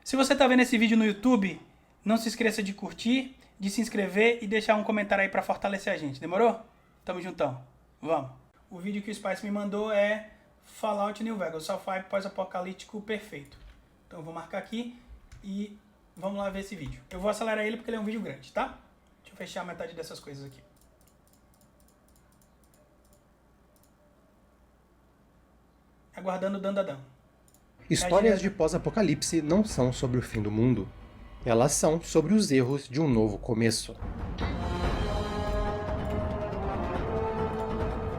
Se você tá vendo esse vídeo no YouTube, não se esqueça de curtir, de se inscrever e deixar um comentário aí pra fortalecer a gente. Demorou? Tamo juntão. Vamos. O vídeo que o Spice me mandou é Fallout New Vegas, o sci-fi pós-apocalíptico perfeito. Então eu vou marcar aqui e vamos lá ver esse vídeo. Eu vou acelerar ele porque ele é um vídeo grande, tá? Deixa eu fechar metade dessas coisas aqui. Aguardando o Dandadão. Histórias de pós-apocalipse não são sobre o fim do mundo. Elas são sobre os erros de um novo começo.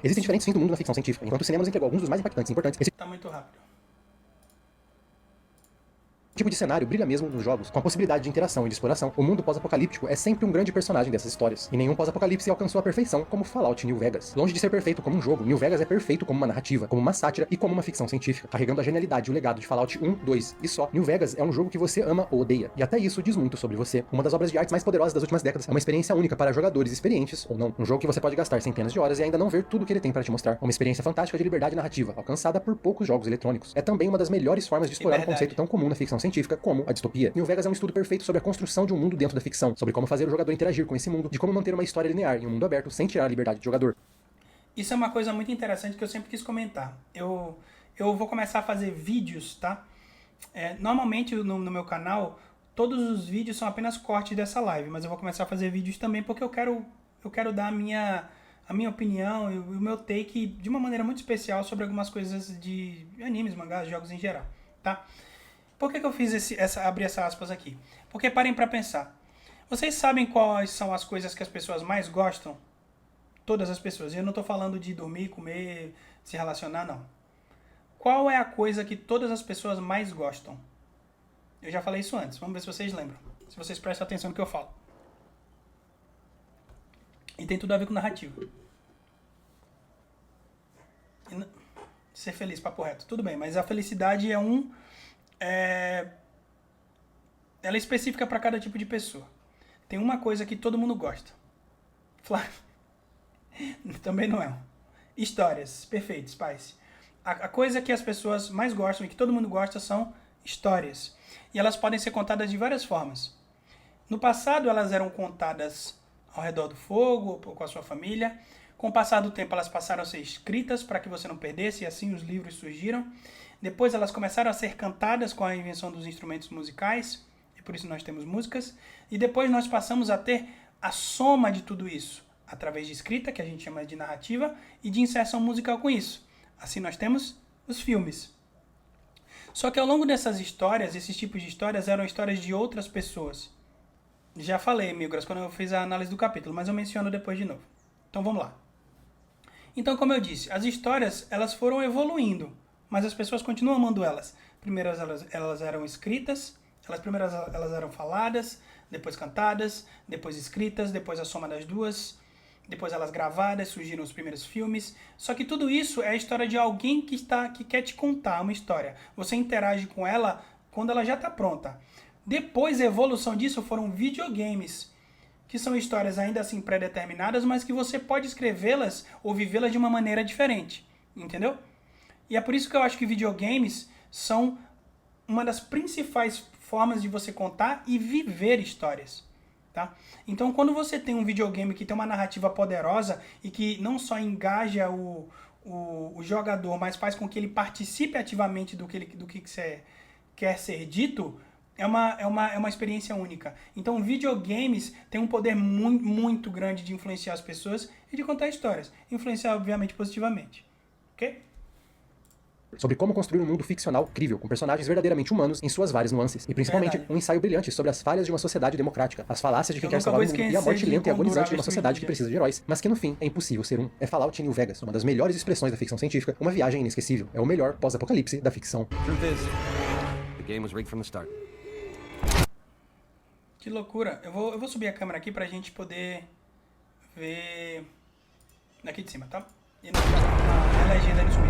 Existem diferentes fins do mundo na ficção científica, enquanto o cinema nos entregou alguns dos mais impactantes e importantes. Esse Tá muito rápido. tipo de cenário brilha mesmo nos jogos, com a possibilidade de interação e de exploração. O mundo pós-apocalíptico é sempre um grande personagem dessas histórias, e nenhum pós-apocalipse alcançou a perfeição como Fallout New Vegas. Longe de ser perfeito como um jogo, New Vegas é perfeito como uma narrativa, como uma sátira e como uma ficção científica, carregando a genialidade e o legado de Fallout 1, 2 e só. New Vegas é um jogo que você ama ou odeia, e até isso diz muito sobre você. Uma das obras de arte mais poderosas das últimas décadas, é uma experiência única para jogadores experientes ou não. Um jogo que você pode gastar centenas de horas e ainda não ver tudo que ele tem para te mostrar. Uma experiência fantástica de liberdade narrativa, alcançada por poucos jogos eletrônicos. É também uma das melhores formas de explorar um conceito tão comum na ficção científica como a distopia. New Vegas é um estudo perfeito sobre a construção de um mundo dentro da ficção, sobre como fazer o jogador interagir com esse mundo, de como manter uma história linear em um mundo aberto sem tirar a liberdade do jogador. Isso é uma coisa muito interessante que eu sempre quis comentar. Eu vou começar a fazer vídeos, tá? Normalmente no meu canal, todos os vídeos são apenas cortes dessa live, mas eu vou começar a fazer vídeos também porque eu quero dar a minha opinião e o meu take de uma maneira muito especial sobre algumas coisas de animes, mangás, jogos em geral, tá? Por que eu fiz abrir essas aspas aqui? Porque parem pra pensar. Vocês sabem quais são as coisas que as pessoas mais gostam? Todas as pessoas. E eu não tô falando de dormir, comer, se relacionar, não. Qual é a coisa que todas as pessoas mais gostam? Eu já falei isso antes. Vamos ver se vocês lembram. Se vocês prestam atenção no que eu falo. E tem tudo a ver com narrativa. Ser feliz, papo reto. Tudo bem, mas a felicidade ela é específica para cada tipo de pessoa. Tem uma coisa que todo mundo gosta. Também não é. Histórias. Perfeito, Spice. A coisa que as pessoas mais gostam e que todo mundo gosta são histórias. E elas podem ser contadas de várias formas. No passado, elas eram contadas ao redor do fogo ou com a sua família. Com o passar do tempo, elas passaram a ser escritas para que você não perdesse, e assim os livros surgiram. Depois elas começaram a ser cantadas com a invenção dos instrumentos musicais, e por isso nós temos músicas. E depois nós passamos a ter a soma de tudo isso, através de escrita, que a gente chama de narrativa, e de inserção musical com isso. Assim nós temos os filmes. Só que ao longo dessas histórias, esses tipos de histórias eram histórias de outras pessoas. Já falei, Migras, quando eu fiz a análise do capítulo, mas eu menciono depois de novo. Então vamos lá. Então, como eu disse, as histórias elas foram evoluindo, mas as pessoas continuam amando elas. Primeiro elas eram escritas, primeiro elas eram faladas, depois cantadas, depois escritas, depois a soma das duas, depois elas gravadas, surgiram os primeiros filmes. Só que tudo isso é a história de alguém que quer te contar uma história. Você interage com ela quando ela já está pronta. Depois a evolução disso foram videogames, que são histórias ainda assim pré-determinadas, mas que você pode escrevê-las ou vivê-las de uma maneira diferente, entendeu? E é por isso que eu acho que videogames são uma das principais formas de você contar e viver histórias, tá? Então, quando você tem um videogame que tem uma narrativa poderosa e que não só engaja o jogador, mas faz com que ele participe ativamente do que você quer ser dito, é uma experiência única. Então, videogames têm um poder muito, muito grande de influenciar as pessoas e de contar histórias. Influenciar, obviamente, positivamente. Ok? Sobre como construir um mundo ficcional crível, com personagens verdadeiramente humanos em suas várias nuances. E principalmente, um ensaio brilhante sobre as falhas de uma sociedade democrática, as falácias de quem quer salvar o mundo e a morte lenta e agonizante de uma sociedade que precisa de heróis, mas que no fim é impossível ser um. É Fallout New Vegas, uma das melhores expressões da ficção científica, uma viagem inesquecível. É o melhor pós-apocalipse da ficção. Que loucura. Eu vou subir a câmera aqui pra gente poder ver daqui de cima, tá? E não ficar a legenda aí no subir.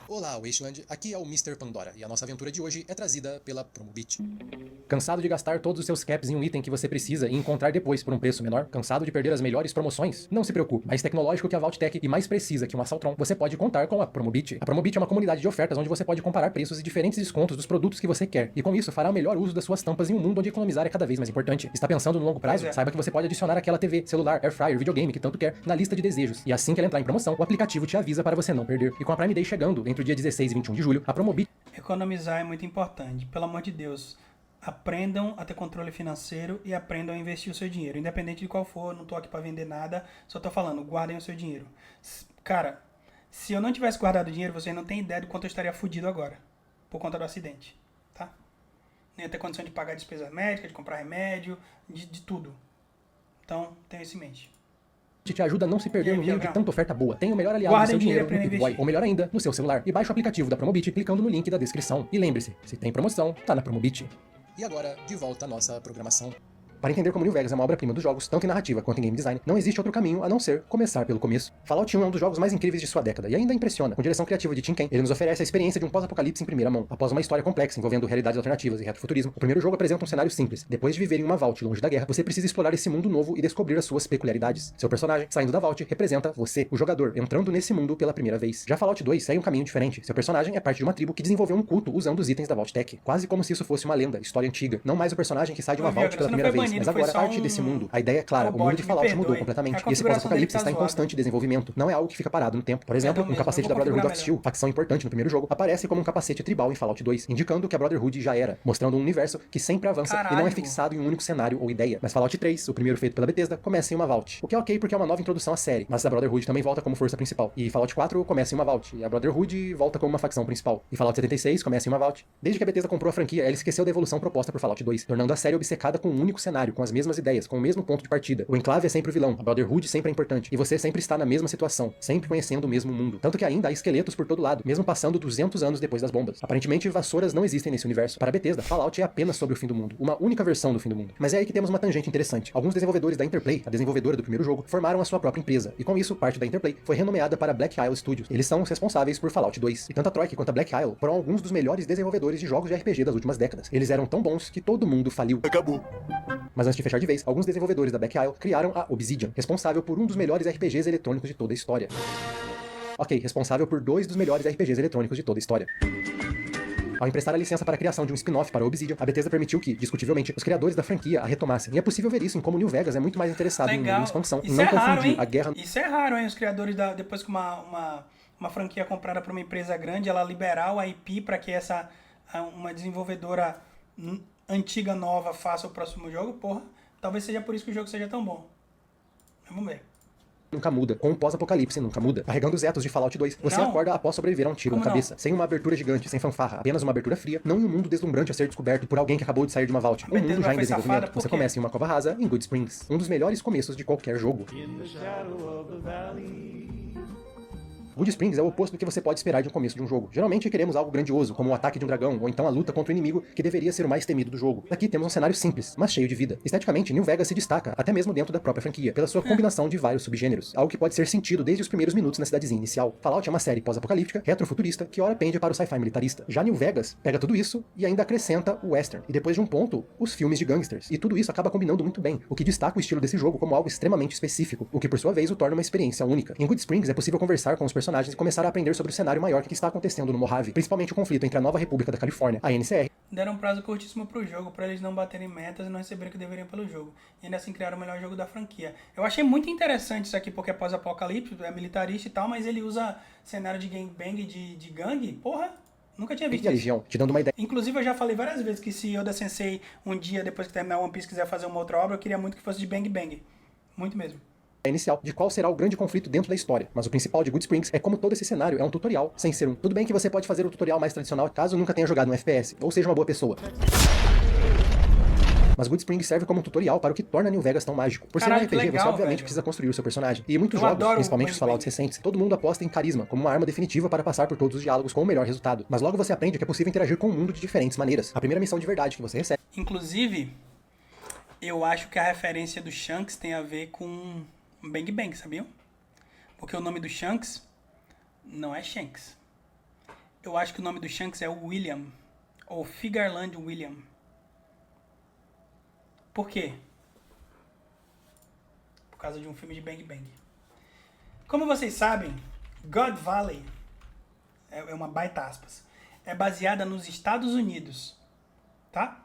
Olá. Olá, Wasteland, aqui é o Mr. Pandora, e a nossa aventura de hoje é trazida pela Promobit. Cansado de gastar todos os seus caps em um item que você precisa e encontrar depois por um preço menor? Cansado de perder as melhores promoções? Não se preocupe, mais tecnológico que a Vaultec e mais precisa que um Assaltron, você pode contar com a Promobit. A Promobit é uma comunidade de ofertas onde você pode comparar preços e diferentes descontos dos produtos que você quer, e com isso fará o melhor uso das suas tampas em um mundo onde economizar é cada vez mais importante. Está pensando no longo prazo? Saiba que você pode adicionar aquela TV, celular, air fryer, videogame que tanto quer na lista de desejos, e assim que ela entrar em promoção, o aplicativo te avisa para você não perder. E com a Prime Day chegando entre o dia 16 e 21 de julho, a Promobit... Economizar é muito importante. Pelo amor de Deus, aprendam a ter controle financeiro e aprendam a investir o seu dinheiro. Independente de qual for, não tô aqui para vender nada, só tô falando, guardem o seu dinheiro. Cara, se eu não tivesse guardado dinheiro, vocês não têm ideia do quanto eu estaria fudido agora, por conta do acidente, tá? Nem ia ter condição de pagar despesas médicas, de comprar remédio, de tudo. Então, tenha isso em mente. te ajuda a não se perder no meio de tanta oferta boa. Tem o melhor aliado Guardem do seu dinheiro no dinheiro pra Pip-Boy, ou melhor ainda, no seu celular. E baixe o aplicativo da Promobit clicando no link da descrição. E lembre-se, se tem promoção, tá na Promobit. E agora, de volta à nossa programação. Para entender como New Vegas é uma obra-prima dos jogos, tanto em narrativa quanto em game design, não existe outro caminho a não ser começar pelo começo. Fallout 1 é um dos jogos mais incríveis de sua década, e ainda impressiona. Com direção criativa de Tim Kaine, ele nos oferece a experiência de um pós-apocalipse em primeira mão. Após uma história complexa envolvendo realidades alternativas e retrofuturismo, o primeiro jogo apresenta um cenário simples. Depois de viver em uma Vault longe da guerra, você precisa explorar esse mundo novo e descobrir as suas peculiaridades. Seu personagem, saindo da Vault, representa você, o jogador, entrando nesse mundo pela primeira vez. Já Fallout 2 segue um caminho diferente. Seu personagem é parte de uma tribo que desenvolveu um culto usando os itens da Vault-Tec, quase como se isso fosse uma lenda, história antiga. Não mais o personagem que sai de uma Vault pela primeira vez, mas agora parte desse mundo. A ideia é clara, o mundo de Fallout mudou completamente, e esse pós-apocalipse está em constante desenvolvimento. Não é algo que fica parado no tempo. Por exemplo, um capacete da Brotherhood of Steel, facção importante no primeiro jogo, aparece como um capacete tribal em Fallout 2, indicando que a Brotherhood já era, mostrando um universo que sempre avança e não é fixado em um único cenário ou ideia. Mas Fallout 3, o primeiro feito pela Bethesda, começa em uma Vault. O que é ok porque é uma nova introdução à série, mas a Brotherhood também volta como força principal. E Fallout 4 começa em uma Vault, e a Brotherhood volta como uma facção principal. E Fallout 76 começa em uma Vault. Desde que a Bethesda comprou a franquia, ela esqueceu da evolução proposta por Fallout 2, tornando a série obcecada com um único cenário, com as mesmas ideias, com o mesmo ponto de partida. O Enclave é sempre o vilão, a Brotherhood sempre é importante, e você sempre está na mesma situação, sempre conhecendo o mesmo mundo. Tanto que ainda há esqueletos por todo lado, mesmo passando 200 anos depois das bombas. Aparentemente, vassouras não existem nesse universo. Para a Bethesda, Fallout é apenas sobre o fim do mundo, uma única versão do fim do mundo. Mas é aí que temos uma tangente interessante. Alguns desenvolvedores da Interplay, a desenvolvedora do primeiro jogo, formaram a sua própria empresa, e com isso, parte da Interplay foi renomeada para Black Isle Studios. Eles são os responsáveis por Fallout 2. E tanto a Troika quanto a Black Isle foram alguns dos melhores desenvolvedores de jogos de RPG das últimas décadas. Eles eram tão bons que todo mundo faliu. Acabou. Mas antes de fechar de vez, alguns desenvolvedores da Black Isle criaram a Obsidian, responsável por um dos melhores RPGs eletrônicos de toda a história. Ok, responsável por 2 dos melhores RPGs eletrônicos de toda a história. Ao emprestar a licença para a criação de um spin-off para a Obsidian, a Bethesda permitiu que, discutivelmente, os criadores da franquia a retomassem. E é possível ver isso em como New Vegas é muito mais interessado em expansão, em não confundir a guerra... Isso é raro, hein? Os criadores, depois que uma franquia é comprada por uma empresa grande, ela liberar o IP para que uma desenvolvedora antiga, nova, faça o próximo jogo, porra. Talvez seja por isso que o jogo seja tão bom. Vamos ver. Nunca muda. Com o pós-apocalipse nunca muda. Carregando os etos de Fallout 2, você acorda após sobreviver a um tiro na cabeça. Sem uma abertura gigante, sem fanfarra, apenas uma abertura fria, não em um mundo deslumbrante a ser descoberto por alguém que acabou de sair de uma Vault. Um mundo já em desenvolvimento. Você começa em uma cova rasa em Good Springs. Um dos melhores começos de qualquer jogo. Good Springs é o oposto do que você pode esperar de um começo de um jogo. Geralmente queremos algo grandioso, como o ataque de um dragão, ou então a luta contra o inimigo, que deveria ser o mais temido do jogo. Aqui temos um cenário simples, mas cheio de vida. Esteticamente, New Vegas se destaca, até mesmo dentro da própria franquia, pela sua combinação de vários subgêneros, algo que pode ser sentido desde os primeiros minutos na cidadezinha inicial. Fallout é uma série pós-apocalíptica, retrofuturista, que ora pende para o sci-fi militarista. Já New Vegas pega tudo isso e ainda acrescenta o western, e depois de um ponto, os filmes de gangsters. E tudo isso acaba combinando muito bem, o que destaca o estilo desse jogo como algo extremamente específico, o que por sua vez o torna uma experiência única. Em Good Springs é possível conversar com os personagens e começar a aprender sobre o cenário maior que está acontecendo no Mojave, principalmente o conflito entre a Nova República da Califórnia, a NCR. Deram um prazo curtíssimo pro jogo, para eles não baterem metas e não receberem o que deveriam pelo jogo. E ainda assim criaram o melhor jogo da franquia. Eu achei muito interessante isso aqui, porque é pós-apocalipse, é militarista e tal, mas ele usa cenário de gangbang, de gangue. Porra, nunca tinha visto e a Legião, te dando uma ideia. Inclusive, eu já falei várias vezes que se Yoda Sensei um dia, depois que terminar One Piece, quiser fazer uma outra obra, eu queria muito que fosse de bang bang. Muito mesmo. Inicial de qual será o grande conflito dentro da história, mas o principal de Good Springs é como todo esse cenário é um tutorial, sem ser um. Tudo bem que você pode fazer o tutorial mais tradicional caso nunca tenha jogado um FPS, ou seja uma boa pessoa. Mas Good Springs serve como um tutorial para o que torna New Vegas tão mágico. Por ser um RPG, você obviamente precisa construir o seu personagem. E em muitos jogos, principalmente os Fallouts recentes, todo mundo aposta em carisma como uma arma definitiva para passar por todos os diálogos com o melhor resultado. Mas logo você aprende que é possível interagir com o mundo de diferentes maneiras. A primeira missão de verdade que você recebe... Inclusive, eu acho que a referência do Shanks tem a ver com Bang Bang, sabiam? Porque o nome do Shanks não é Shanks. Eu acho que o nome do Shanks é William. Ou Figarland William. Por quê? Por causa de um filme de Bang Bang. Como vocês sabem, God Valley é uma baita aspas. É baseada nos Estados Unidos. Tá?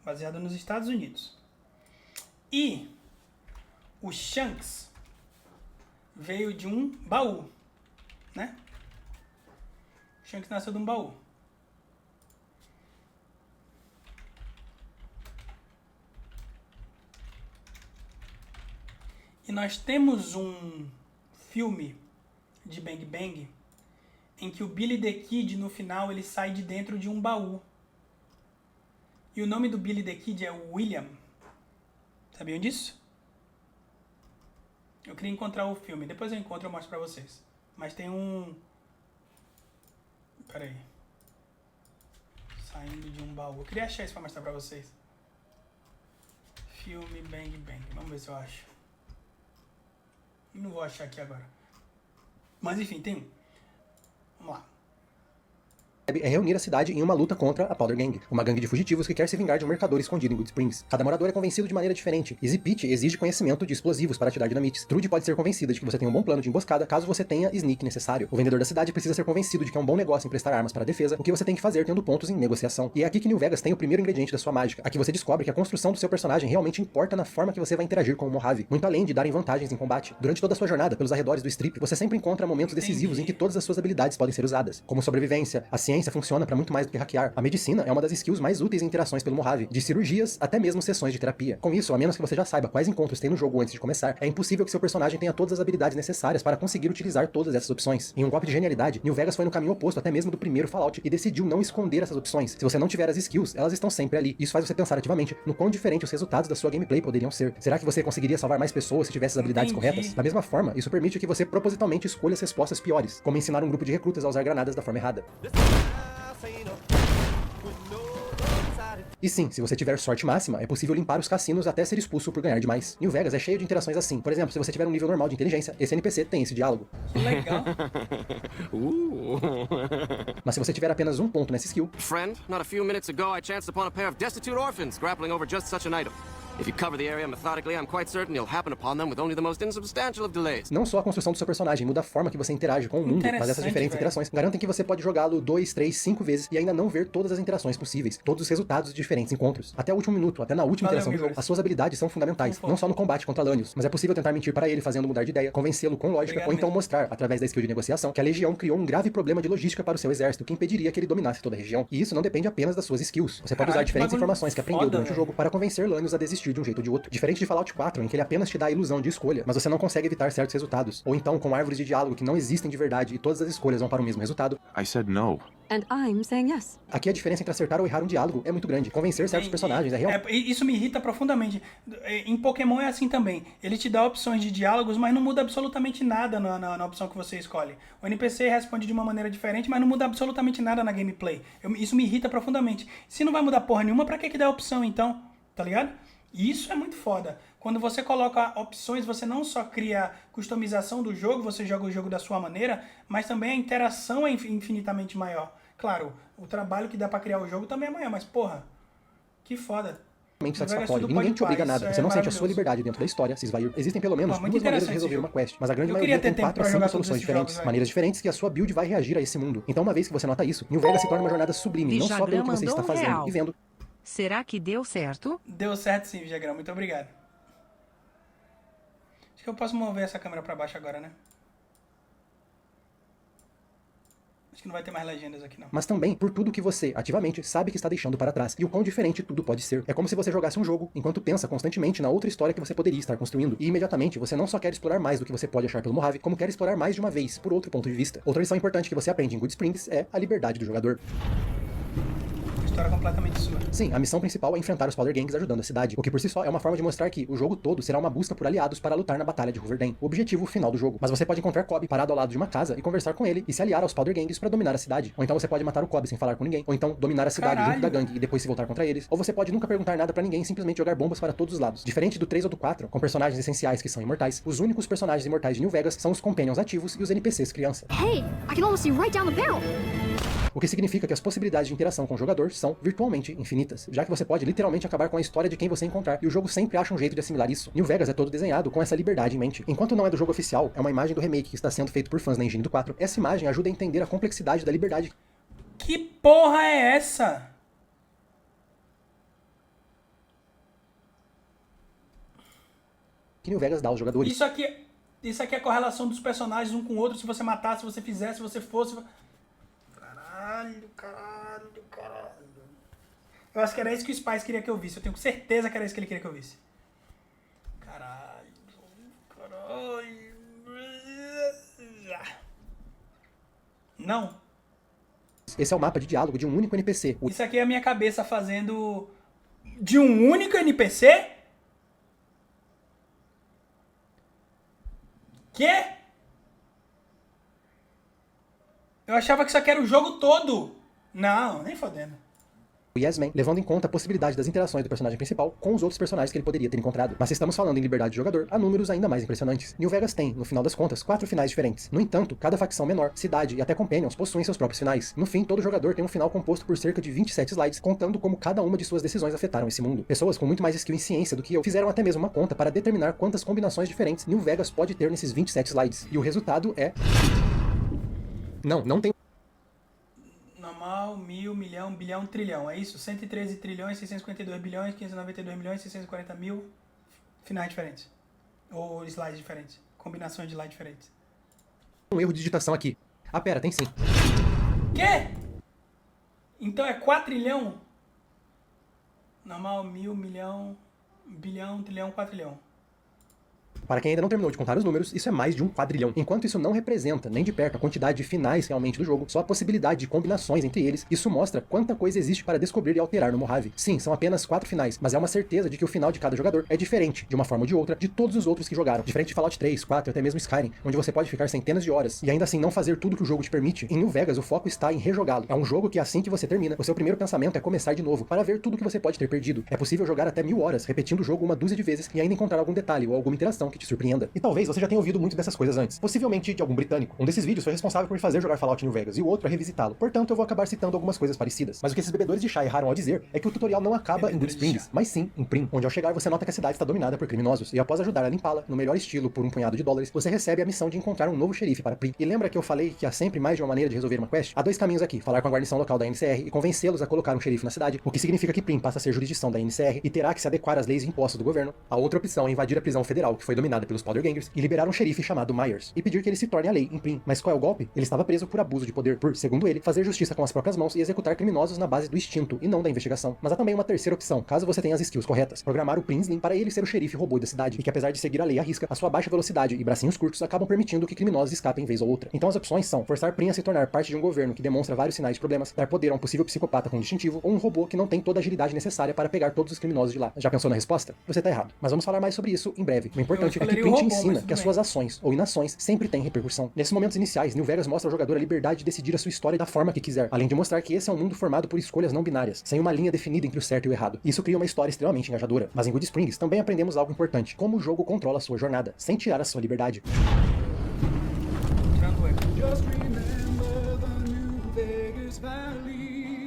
Baseada nos Estados Unidos. E o Shanks veio de um baú, né? O Shanks nasceu de um baú. E nós temos um filme de Bang Bang em que o Billy the Kid, no final, ele sai de dentro de um baú. E o nome do Billy the Kid é William. Sabiam disso? Eu queria encontrar o filme. Depois eu encontro e eu mostro pra vocês. Mas tem um... Pera aí. Saindo de um baú. Eu queria achar isso pra mostrar pra vocês. Filme Bang Bang. Vamos ver se eu acho. Não vou achar aqui agora. Mas enfim, tem um. Vamos lá. É reunir a cidade em uma luta contra a Powder Gang, uma gangue de fugitivos que quer se vingar de um mercador escondido em Good Springs. Cada morador é convencido de maneira diferente. Easy Peach exige conhecimento de explosivos para atirar dinamites. Trudy pode ser convencida de que você tem um bom plano de emboscada caso você tenha sneak necessário. O vendedor da cidade precisa ser convencido de que é um bom negócio emprestar armas para a defesa, o que você tem que fazer tendo pontos em negociação. E é aqui que New Vegas tem o primeiro ingrediente da sua mágica. Aqui você descobre que a construção do seu personagem realmente importa na forma que você vai interagir com o Mojave, muito além de darem vantagens em combate. Durante toda a sua jornada pelos arredores do Strip, você sempre encontra momentos decisivos em que todas as suas habilidades podem ser usadas. Como sobrevivência, a ciência funciona para muito mais do que hackear. A medicina é uma das skills mais úteis em interações pelo Mojave, de cirurgias até mesmo sessões de terapia. Com isso, a menos que você já saiba quais encontros tem no jogo antes de começar, é impossível que seu personagem tenha todas as habilidades necessárias para conseguir utilizar todas essas opções. Em um golpe de genialidade, New Vegas foi no caminho oposto até mesmo do primeiro Fallout e decidiu não esconder essas opções. Se você não tiver as skills, elas estão sempre ali. Isso faz você pensar ativamente no quão diferente os resultados da sua gameplay poderiam ser. Será que você conseguiria salvar mais pessoas se tivesse as habilidades corretas? Da mesma forma, isso permite que você propositalmente escolha as respostas piores, como ensinar um grupo de recrutas a usar granadas da forma errada. E sim, se você tiver sorte máxima, é possível limpar os cassinos até ser expulso por ganhar demais. New Vegas é cheio de interações assim. Por exemplo, se você tiver um nível normal de inteligência, esse NPC tem esse diálogo. Legal. Mas se você tiver apenas um ponto nessa skill... Friend, not a few minutes ago I chanced upon a pair of destitute orphans grappling over just such an item. If you cover the area methodically, I'm quite certain you'll happen upon them with only the most insubstantial of delays. Não só a construção do seu personagem muda a forma que você interage com o mundo, mas essas diferentes interações garantem que você pode jogá-lo 2, 3, 5 vezes e ainda não ver todas as interações possíveis, todos os resultados de diferentes encontros. Até o último minuto, até na última interação do jogo, as suas habilidades são fundamentais, não só no combate contra Lanius, mas é possível tentar mentir para ele fazendo mudar de ideia, convencê-lo com lógica, ou então mostrar, através da skill de negociação, que a Legião criou um grave problema de logística para o seu exército que impediria que ele dominasse toda a região. E isso não depende apenas das suas skills. Você pode usar diferentes informações que aprendeu durante o jogo para convencer Lanius a desistir de um jeito ou de outro. Diferente de Fallout 4, em que ele apenas te dá a ilusão de escolha, mas você não consegue evitar certos resultados. Ou então com árvores de diálogo que não existem de verdade e todas as escolhas vão para o mesmo resultado. I said no. And I'm saying yes. Aqui a diferença entre acertar ou errar um diálogo é muito grande. Convencer certos personagens é real. Isso me irrita profundamente. Em Pokémon é assim também. Ele te dá opções de diálogos, mas não muda absolutamente nada na opção que você escolhe. O NPC responde de uma maneira diferente, mas não muda absolutamente nada na gameplay. Isso me irrita profundamente. Se não vai mudar porra nenhuma, pra que dá opção então? Tá ligado? E isso é muito foda. Quando você coloca opções, você não só cria customização do jogo, você joga o jogo da sua maneira, mas também a interação é infinitamente maior. Claro, o trabalho que dá pra criar o jogo também é maior, mas porra, que foda. Satisfatório. E ninguém te obriga a nada. Você não sente a sua liberdade dentro da história se esvair. Existem pelo menos duas maneiras de resolver uma quest, mas a grande maioria tem 4 a 5 soluções diferentes. Maneiras diferentes que a sua build vai reagir a esse mundo. Então, uma vez que você nota isso, New Vegas se torna uma jornada sublime, não só pelo que você está fazendo e vendo. Será que deu certo? Deu certo sim, Vijagrão. Muito obrigado. Acho que eu posso mover essa câmera pra baixo agora, né? Acho que não vai ter mais legendas aqui, não. Mas também por tudo que você, ativamente, sabe que está deixando para trás. E o quão diferente tudo pode ser. É como se você jogasse um jogo, enquanto pensa constantemente na outra história que você poderia estar construindo. E imediatamente, você não só quer explorar mais do que você pode achar pelo Mojave, como quer explorar mais de uma vez, por outro ponto de vista. Outra lição importante que você aprende em Good Springs é a liberdade do jogador. história completamente sua. Sim, a missão principal é enfrentar os Powder Gangs ajudando a cidade, o que por si só é uma forma de mostrar que o jogo todo será uma busca por aliados para lutar na Batalha de Hoover Dam, o objetivo final do jogo. Mas você pode encontrar Cobb parado ao lado de uma casa e conversar com ele e se aliar aos Powder Gangs para dominar a cidade. Ou então você pode matar o Cobb sem falar com ninguém, ou então dominar a cidade junto da gangue e depois se voltar contra eles. Ou você pode nunca perguntar nada pra ninguém e simplesmente jogar bombas para todos os lados. Diferente do 3 ou do 4, com personagens essenciais que são imortais, os únicos personagens imortais de New Vegas são os Companions ativos e os NPCs criança. Hey, I can almost see right down the barrel. O que significa que as possibilidades de interação com o jogador são virtualmente infinitas, já que você pode literalmente acabar com a história de quem você encontrar, e o jogo sempre acha um jeito de assimilar isso. New Vegas é todo desenhado com essa liberdade em mente. Enquanto não é do jogo oficial, é uma imagem do remake que está sendo feito por fãs na engine do 4, essa imagem ajuda a entender a complexidade da liberdade. Que porra é essa? Que New Vegas dá aos jogadores. Isso aqui é a correlação dos personagens um com o outro, se você matasse, se você fizesse, se você fosse... Caralho. Eu acho que era isso que o Spice queria que eu visse. Eu tenho certeza que era isso que ele queria que eu visse. Caralho. Não. Esse é o mapa de diálogo de um único NPC. Isso aqui é a minha cabeça fazendo... De um único NPC? Quê? Eu achava que isso aqui era o jogo todo. Não, nem fodendo. O Yes Man, levando em conta a possibilidade das interações do personagem principal com os outros personagens que ele poderia ter encontrado. Mas se estamos falando em liberdade de jogador, há números ainda mais impressionantes. New Vegas tem, no final das contas, 4 finais diferentes. No entanto, cada facção menor, cidade e até Companions possuem seus próprios finais. No fim, todo jogador tem um final composto por cerca de 27 slides, contando como cada uma de suas decisões afetaram esse mundo. Pessoas com muito mais skill em ciência do que eu fizeram até mesmo uma conta para determinar quantas combinações diferentes New Vegas pode ter nesses 27 slides. E o resultado é... Não tem... Normal, 1000, milhão, bilhão, trilhão. É isso? 113 trilhões, 652 bilhões, 592 milhões, 640 mil finais diferentes. Ou slides diferentes. Combinações de slides diferentes. um erro de digitação aqui. Ah, pera, tem sim. Quê? Então é 4 trilhão? Normal, 1000, milhão, bilhão, trilhão, 4 trilhão. Para quem ainda não terminou de contar os números, isso é mais de um quadrilhão. Enquanto isso não representa, nem de perto, a quantidade de finais realmente do jogo, só a possibilidade de combinações entre eles, isso mostra quanta coisa existe para descobrir e alterar no Mojave. Sim, são apenas 4 finais, mas é uma certeza de que o final de cada jogador é diferente, de uma forma ou de outra, de todos os outros que jogaram. Diferente de Fallout 3, 4 e até mesmo Skyrim, onde você pode ficar centenas de horas e ainda assim não fazer tudo que o jogo te permite. Em New Vegas, o foco está em rejogá-lo. É um jogo que assim que você termina, o seu primeiro pensamento é começar de novo, para ver tudo que você pode ter perdido. É possível jogar até 1000 horas, repetindo o jogo uma dúzia de vezes e ainda encontrar algum detalhe ou alguma interação que te surpreenda. E talvez você já tenha ouvido muito dessas coisas antes, possivelmente de algum britânico. Um desses vídeos foi responsável por me fazer jogar Fallout New Vegas e o outro a revisitá-lo. Portanto, eu vou acabar citando algumas coisas parecidas. Mas o que esses bebedores de chá erraram ao dizer é que o tutorial não acaba em Good Springs, mas sim em Primm, onde ao chegar você nota que a cidade está dominada por criminosos e após ajudar a limpá-la, no melhor estilo por um punhado de dólares, você recebe a missão de encontrar um novo xerife para Primm. E lembra que eu falei que há sempre mais de uma maneira de resolver uma quest? Há 2 caminhos aqui, falar com a guarnição local da NCR e convencê-los a colocar um xerife na cidade, o que significa que Primm passa a ser jurisdição da NCR e terá que se adequar às leis e impostos do governo. A outra opção é invadir a prisão federal, que foi dominada pelos Powder Gangers, e liberar um xerife chamado Myers, e pedir que ele se torne a lei em Primm. Mas qual é o golpe? Ele estava preso por abuso de poder, por, segundo ele, fazer justiça com as próprias mãos e executar criminosos na base do instinto, e não da investigação. Mas há também uma terceira opção, caso você tenha as skills corretas, programar o Primm Slim para ele ser o xerife robô da cidade, e que apesar de seguir a lei à risca, a sua baixa velocidade e bracinhos curtos acabam permitindo que criminosos escapem vez ou outra. Então as opções são forçar Primm a se tornar parte de um governo que demonstra vários sinais de problemas, dar poder a um possível psicopata com distintivo, ou um robô que não tem toda a agilidade necessária para pegar todos os criminosos de lá. Já pensou na resposta? Você tá errado. Mas vamos falar mais sobre isso em breve. O importante é que Primm te ensina que as suas ações ou inações sempre têm repercussão. Nesses momentos iniciais, New Vegas mostra ao jogador a liberdade de decidir a sua história da forma que quiser, além de mostrar que esse é um mundo formado por escolhas não binárias, sem uma linha definida entre o certo e o errado. Isso cria uma história extremamente engajadora. Mas em Good Springs também aprendemos algo importante, como o jogo controla a sua jornada, sem tirar a sua liberdade.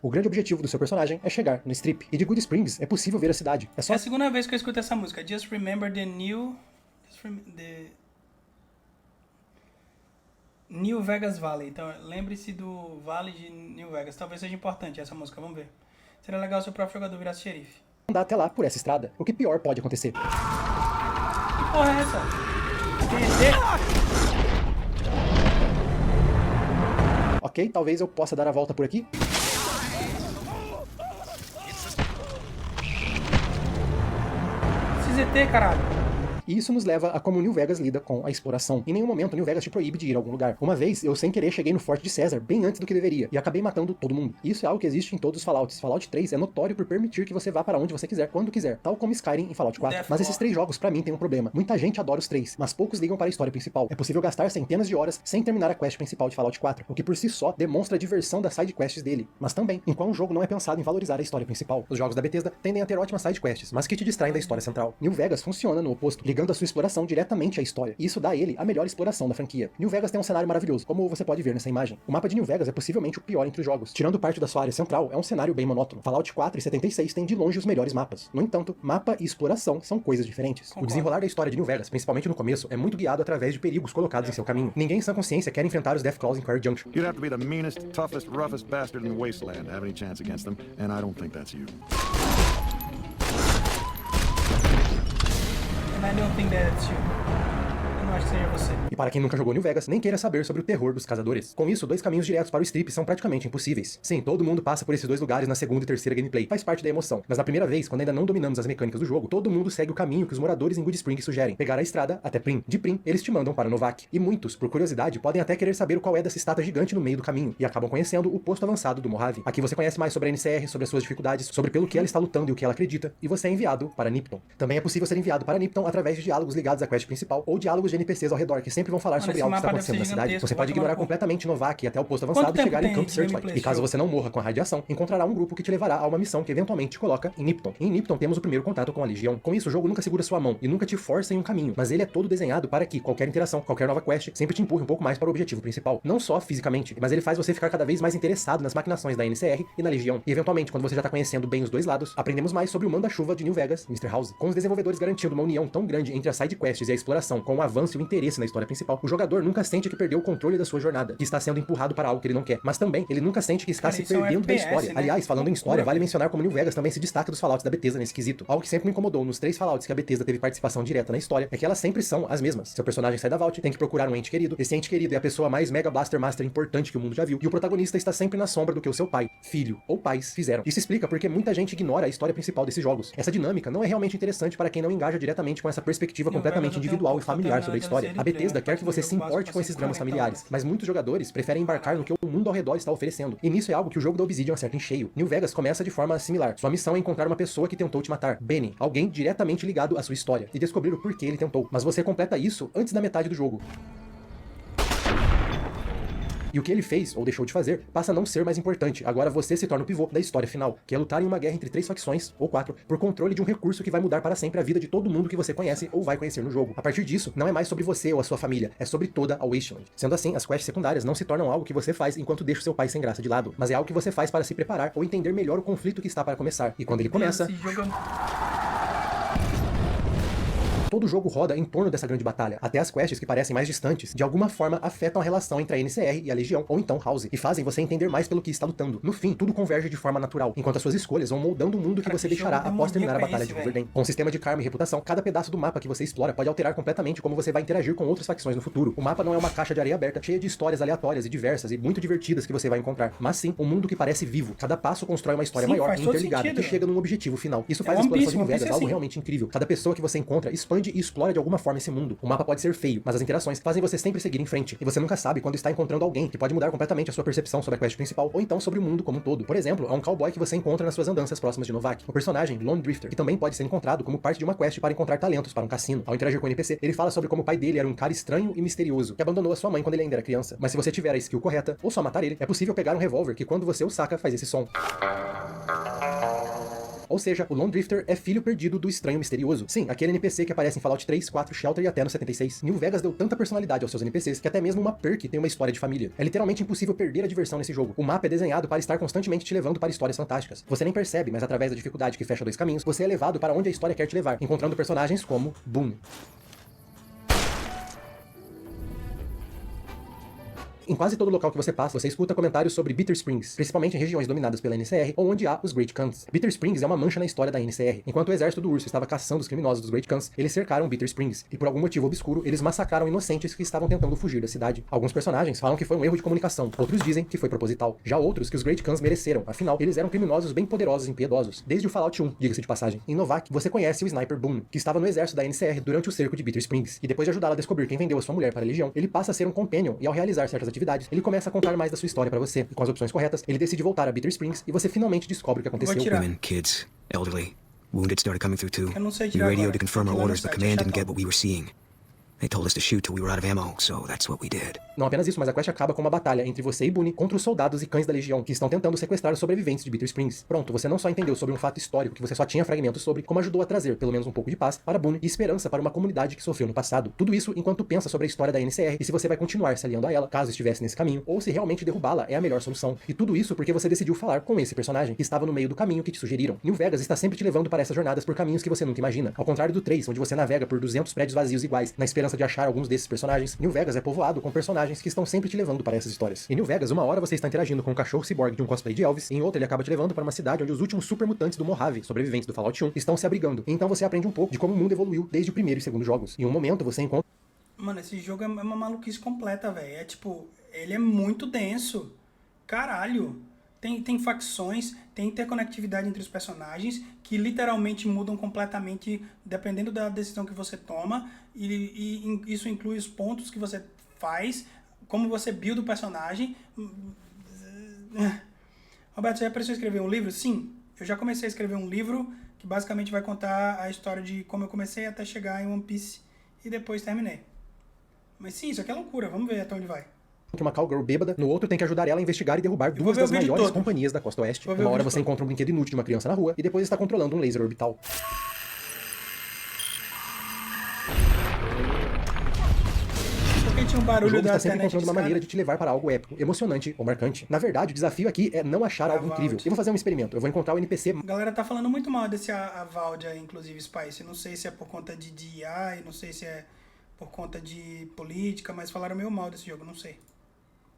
O grande objetivo do seu personagem é chegar no Strip, e de Good Springs é possível ver a cidade. É só É a segunda vez que eu escuto essa música. Just remember the New Vegas Valley. Então, lembre-se do Vale de New Vegas. Talvez seja importante essa música, vamos ver. Seria legal se o próprio jogador virasse xerife. andar até lá por essa estrada. O que pior pode acontecer? Que porra é essa? TNT? Ok, talvez eu possa dar a volta por aqui. Esse ZT, caralho. E isso nos leva a como New Vegas lida com a exploração. Em nenhum momento New Vegas te proíbe de ir a algum lugar. Uma vez, eu sem querer cheguei no Forte de Caesar bem antes do que deveria, e acabei matando todo mundo. Isso é algo que existe em todos os Fallouts. Fallout 3 é notório por permitir que você vá para onde você quiser, quando quiser, tal como Skyrim em Fallout 4. Mas esses 3 jogos, pra mim, tem um problema. Muita gente adora os 3, mas poucos ligam para a história principal. É possível gastar centenas de horas sem terminar a quest principal de Fallout 4, o que por si só demonstra a diversão das sidequests dele. Mas também, enquanto o jogo não é pensado em valorizar a história principal. Os jogos da Bethesda tendem a ter ótimas sidequests, mas que te distraem da história central. New Vegas funciona no oposto, ligando a sua exploração diretamente à história, e isso dá a ele a melhor exploração da franquia. New Vegas tem um cenário maravilhoso, como você pode ver nessa imagem. O mapa de New Vegas é possivelmente o pior entre os jogos. Tirando parte da sua área central, é um cenário bem monótono. Fallout 4 e 76 têm de longe os melhores mapas. No entanto, mapa e exploração são coisas diferentes. Concordo. O desenrolar da história de New Vegas, principalmente no começo, é muito guiado através de perigos colocados em seu caminho. Ninguém em sã consciência quer enfrentar os Deathclaws em Quarry Junction. You'd have to be the meanest, toughest, roughest bastard in the wasteland to have any chance against them, and I don't think that's you. And I don't think that's you. Eu não acho que seja você. E para quem nunca jogou New Vegas, nem queira saber sobre o terror dos caçadores. Com isso, 2 caminhos diretos para o strip são praticamente impossíveis. Sim, todo mundo passa por esses 2 lugares na segunda e terceira gameplay, faz parte da emoção. Mas na primeira vez, quando ainda não dominamos as mecânicas do jogo, todo mundo segue o caminho que os moradores em Good Spring sugerem, pegar a estrada até Prim. De Prim, eles te mandam para Novac. E muitos, por curiosidade, podem até querer saber qual é dessa estátua gigante no meio do caminho, e acabam conhecendo o posto avançado do Mojave. Aqui você conhece mais sobre a NCR, sobre as suas dificuldades, sobre pelo que ela está lutando e o que ela acredita, e você é enviado para Nipton. Também é possível ser enviado para Nipton através de diálogos ligados à quest principal, ou diálogos de NPCs ao redor, que sempre vão falar sobre esse algo que está mapa deve acontecendo na ser cidade. gigantesco, Você vai pode tomar ignorar no cu. completamente Novac e até o posto Quanto avançado e tempo chegar em tem Camp de Searchlight. gameplay E caso esse você não morra com a radiação, encontrará um grupo que te levará a uma missão que eventualmente te coloca em Nipton. Em Nipton temos o primeiro contato com a Legião. Com isso, o jogo nunca segura sua mão e nunca te força em um caminho, mas ele é todo desenhado para que qualquer interação, qualquer nova quest, sempre te empurre um pouco mais para o objetivo principal. Não só fisicamente, mas ele faz você ficar cada vez mais interessado nas maquinações da NCR e na Legião. E eventualmente, quando você já tá conhecendo bem os 2 lados, aprendemos mais sobre o manda-chuva de New Vegas, Mr. House. Com os desenvolvedores garantindo uma união tão grande entre as sidequests e a exploração, com o avanço e o interesse na história principal, o jogador nunca sente que perdeu o controle da sua jornada, que está sendo empurrado para algo que ele não quer. Mas também, ele nunca sente que está Cara, se isso é um perdendo da FPS, história. né? Aliás, falando em história, Loucura. vale mencionar como New Vegas também se destaca dos Fallouts da Bethesda nesse quesito. Algo que sempre me incomodou nos 3 Fallouts que a Bethesda teve participação direta na história é que elas sempre são as mesmas. Seu personagem sai da Vault, tem que procurar um ente querido. Esse ente querido é a pessoa mais Mega Blaster Master importante que o mundo já viu. E o protagonista está sempre na sombra do que o seu pai, filho ou pais fizeram. Isso explica porque muita gente ignora a história principal desses jogos. Essa dinâmica não é realmente interessante para quem não engaja diretamente com essa perspectiva completamente individual e familiar sobre a história. A Bethesda quer que você se importe com esses dramas familiares, mas muitos jogadores preferem embarcar no que o mundo ao redor está oferecendo. E nisso é algo que o jogo da Obsidian acerta em cheio. New Vegas começa de forma similar. Sua missão é encontrar uma pessoa que tentou te matar, Benny, alguém diretamente ligado à sua história, e descobrir o porquê ele tentou. Mas você completa isso antes da metade do jogo. E o que ele fez, ou deixou de fazer, passa a não ser mais importante. Agora você se torna o pivô da história final, que é lutar em uma guerra entre 3 facções, ou 4, por controle de um recurso que vai mudar para sempre a vida de todo mundo que você conhece ou vai conhecer no jogo. A partir disso, não é mais sobre você ou a sua família, é sobre toda a Wasteland. Sendo assim, as quests secundárias não se tornam algo que você faz enquanto deixa o seu pai sem graça de lado, mas é algo que você faz para se preparar ou entender melhor o conflito que está para começar. E quando ele começa... Esse jogo Todo o jogo roda em torno dessa grande batalha. Até as quests que parecem mais distantes, de alguma forma afetam a relação entre a NCR e a Legião, ou então House, e fazem você entender mais pelo que está lutando. No fim, tudo converge de forma natural, enquanto as suas escolhas vão moldando o mundo que você deixará após terminar a batalha de Riverdale. Com um sistema de karma e reputação, cada pedaço do mapa que você explora pode alterar completamente como você vai interagir com outras facções no futuro. O mapa não é uma caixa de areia aberta, cheia de histórias aleatórias e diversas e muito divertidas que você vai encontrar, mas sim um mundo que parece vivo. Cada passo constrói uma história maior e interligada que chega num objetivo final. Isso faz a exploração de New Vegas algo realmente incrível. Cada pessoa que você encontra expande e explora de alguma forma esse mundo. O mapa pode ser feio, mas as interações fazem você sempre seguir em frente, e você nunca sabe quando está encontrando alguém que pode mudar completamente a sua percepção sobre a quest principal, ou então sobre o mundo como um todo. Por exemplo, há um cowboy que você encontra nas suas andanças próximas de Novac, o personagem Lone Drifter, que também pode ser encontrado como parte de uma quest para encontrar talentos para um cassino. Ao interagir com o NPC, ele fala sobre como o pai dele era um cara estranho e misterioso, que abandonou a sua mãe quando ele ainda era criança. Mas se você tiver a skill correta, ou só matar ele, é possível pegar um revólver que quando você o saca faz esse som. Ou seja, o Lone Drifter é filho perdido do estranho misterioso. Sim, aquele NPC que aparece em Fallout 3, 4, Shelter e até no 76. New Vegas deu tanta personalidade aos seus NPCs que até mesmo uma perk tem uma história de família. É literalmente impossível perder a diversão nesse jogo. O mapa é desenhado para estar constantemente te levando para histórias fantásticas. Você nem percebe, mas através da dificuldade que fecha 2 caminhos, você é levado para onde a história quer te levar, encontrando personagens como Boone. Em quase todo local que você passa, você escuta comentários sobre Bitter Springs, principalmente em regiões dominadas pela NCR ou onde há os Great Khans. Bitter Springs é uma mancha na história da NCR. Enquanto o exército do urso estava caçando os criminosos dos Great Khans, eles cercaram Bitter Springs, e por algum motivo obscuro, eles massacraram inocentes que estavam tentando fugir da cidade. Alguns personagens falam que foi um erro de comunicação, outros dizem que foi proposital. Já outros que os Great Khans mereceram, afinal, eles eram criminosos bem poderosos e impiedosos, desde o Fallout 1, diga-se de passagem. Em Novak, você conhece o Sniper Boone, que estava no exército da NCR durante o cerco de Bitter Springs, e depois de ajudá-la a descobrir quem vendeu a sua mulher para a Legião, ele passa a ser um companion, e ao realizar certas atividades, ele começa a contar mais da sua história para você, e com as opções corretas, ele decide voltar a Bitter Springs, e você finalmente descobre o que aconteceu. Women, kids, elderly, wounded started coming through too. Eu não sei We tirar radioed agora. to confirm our Vou orders, but lançar, command deixa didn't get chatão. what we were seeing. They told us to shoot till we were out of ammo, so that's what we did. Não apenas isso, mas a quest acaba com uma batalha entre você e Boone contra os soldados e cães da Legião, que estão tentando sequestrar os sobreviventes de Bitter Springs. Pronto, você não só entendeu sobre um fato histórico que você só tinha fragmentos sobre, como ajudou a trazer pelo menos um pouco de paz para Boone e esperança para uma comunidade que sofreu no passado. Tudo isso enquanto pensa sobre a história da NCR e se você vai continuar se aliando a ela, caso estivesse nesse caminho, ou se realmente derrubá-la é a melhor solução. E tudo isso porque você decidiu falar com esse personagem que estava no meio do caminho que te sugeriram. New Vegas está sempre te levando para essas jornadas por caminhos que você nunca imagina. Ao contrário do 3, onde você navega por 200 prédios vazios iguais, na esperança de achar alguns desses personagens, New Vegas é povoado com personagens que estão sempre te levando para essas histórias. Em New Vegas, uma hora você está interagindo com um cachorro ciborgue de um cosplay de Elvis, e em outra ele acaba te levando para uma cidade onde os últimos super mutantes do Mojave, sobreviventes do Fallout 1, estão se abrigando. E então você aprende um pouco de como o mundo evoluiu desde o primeiro e segundo jogos. Em um momento você encontra Mano, esse jogo é uma maluquice completa, velho. É tipo, ele é muito denso. Caralho. Tem facções, tem interconectividade entre os personagens que literalmente mudam completamente dependendo da decisão que você toma. E isso inclui os pontos que você faz, como você build o personagem. Roberto, você já precisou escrever um livro? Sim, eu já comecei a escrever um livro que basicamente vai contar a história de como eu comecei até chegar em One Piece e depois terminei. Mas sim, isso aqui é loucura, vamos ver até onde vai. uma cowgirl bêbada, no outro tem que ajudar ela a investigar e derrubar duas das maiores companhias da costa oeste. Uma hora você encontra um brinquedo inútil de uma criança na rua e depois está controlando um laser orbital. Tinha um barulho o jogo da está sempre internet encontrando uma maneira de te levar para algo épico, emocionante ou marcante. Na verdade, o desafio aqui é não achar algo incrível. Eu vou fazer um experimento, eu vou encontrar o NPC... A galera tá falando muito mal desse Avowed aí, inclusive, Spice. Não sei se é por conta de DI, não sei se é por conta de política, mas falaram meio mal desse jogo, não sei.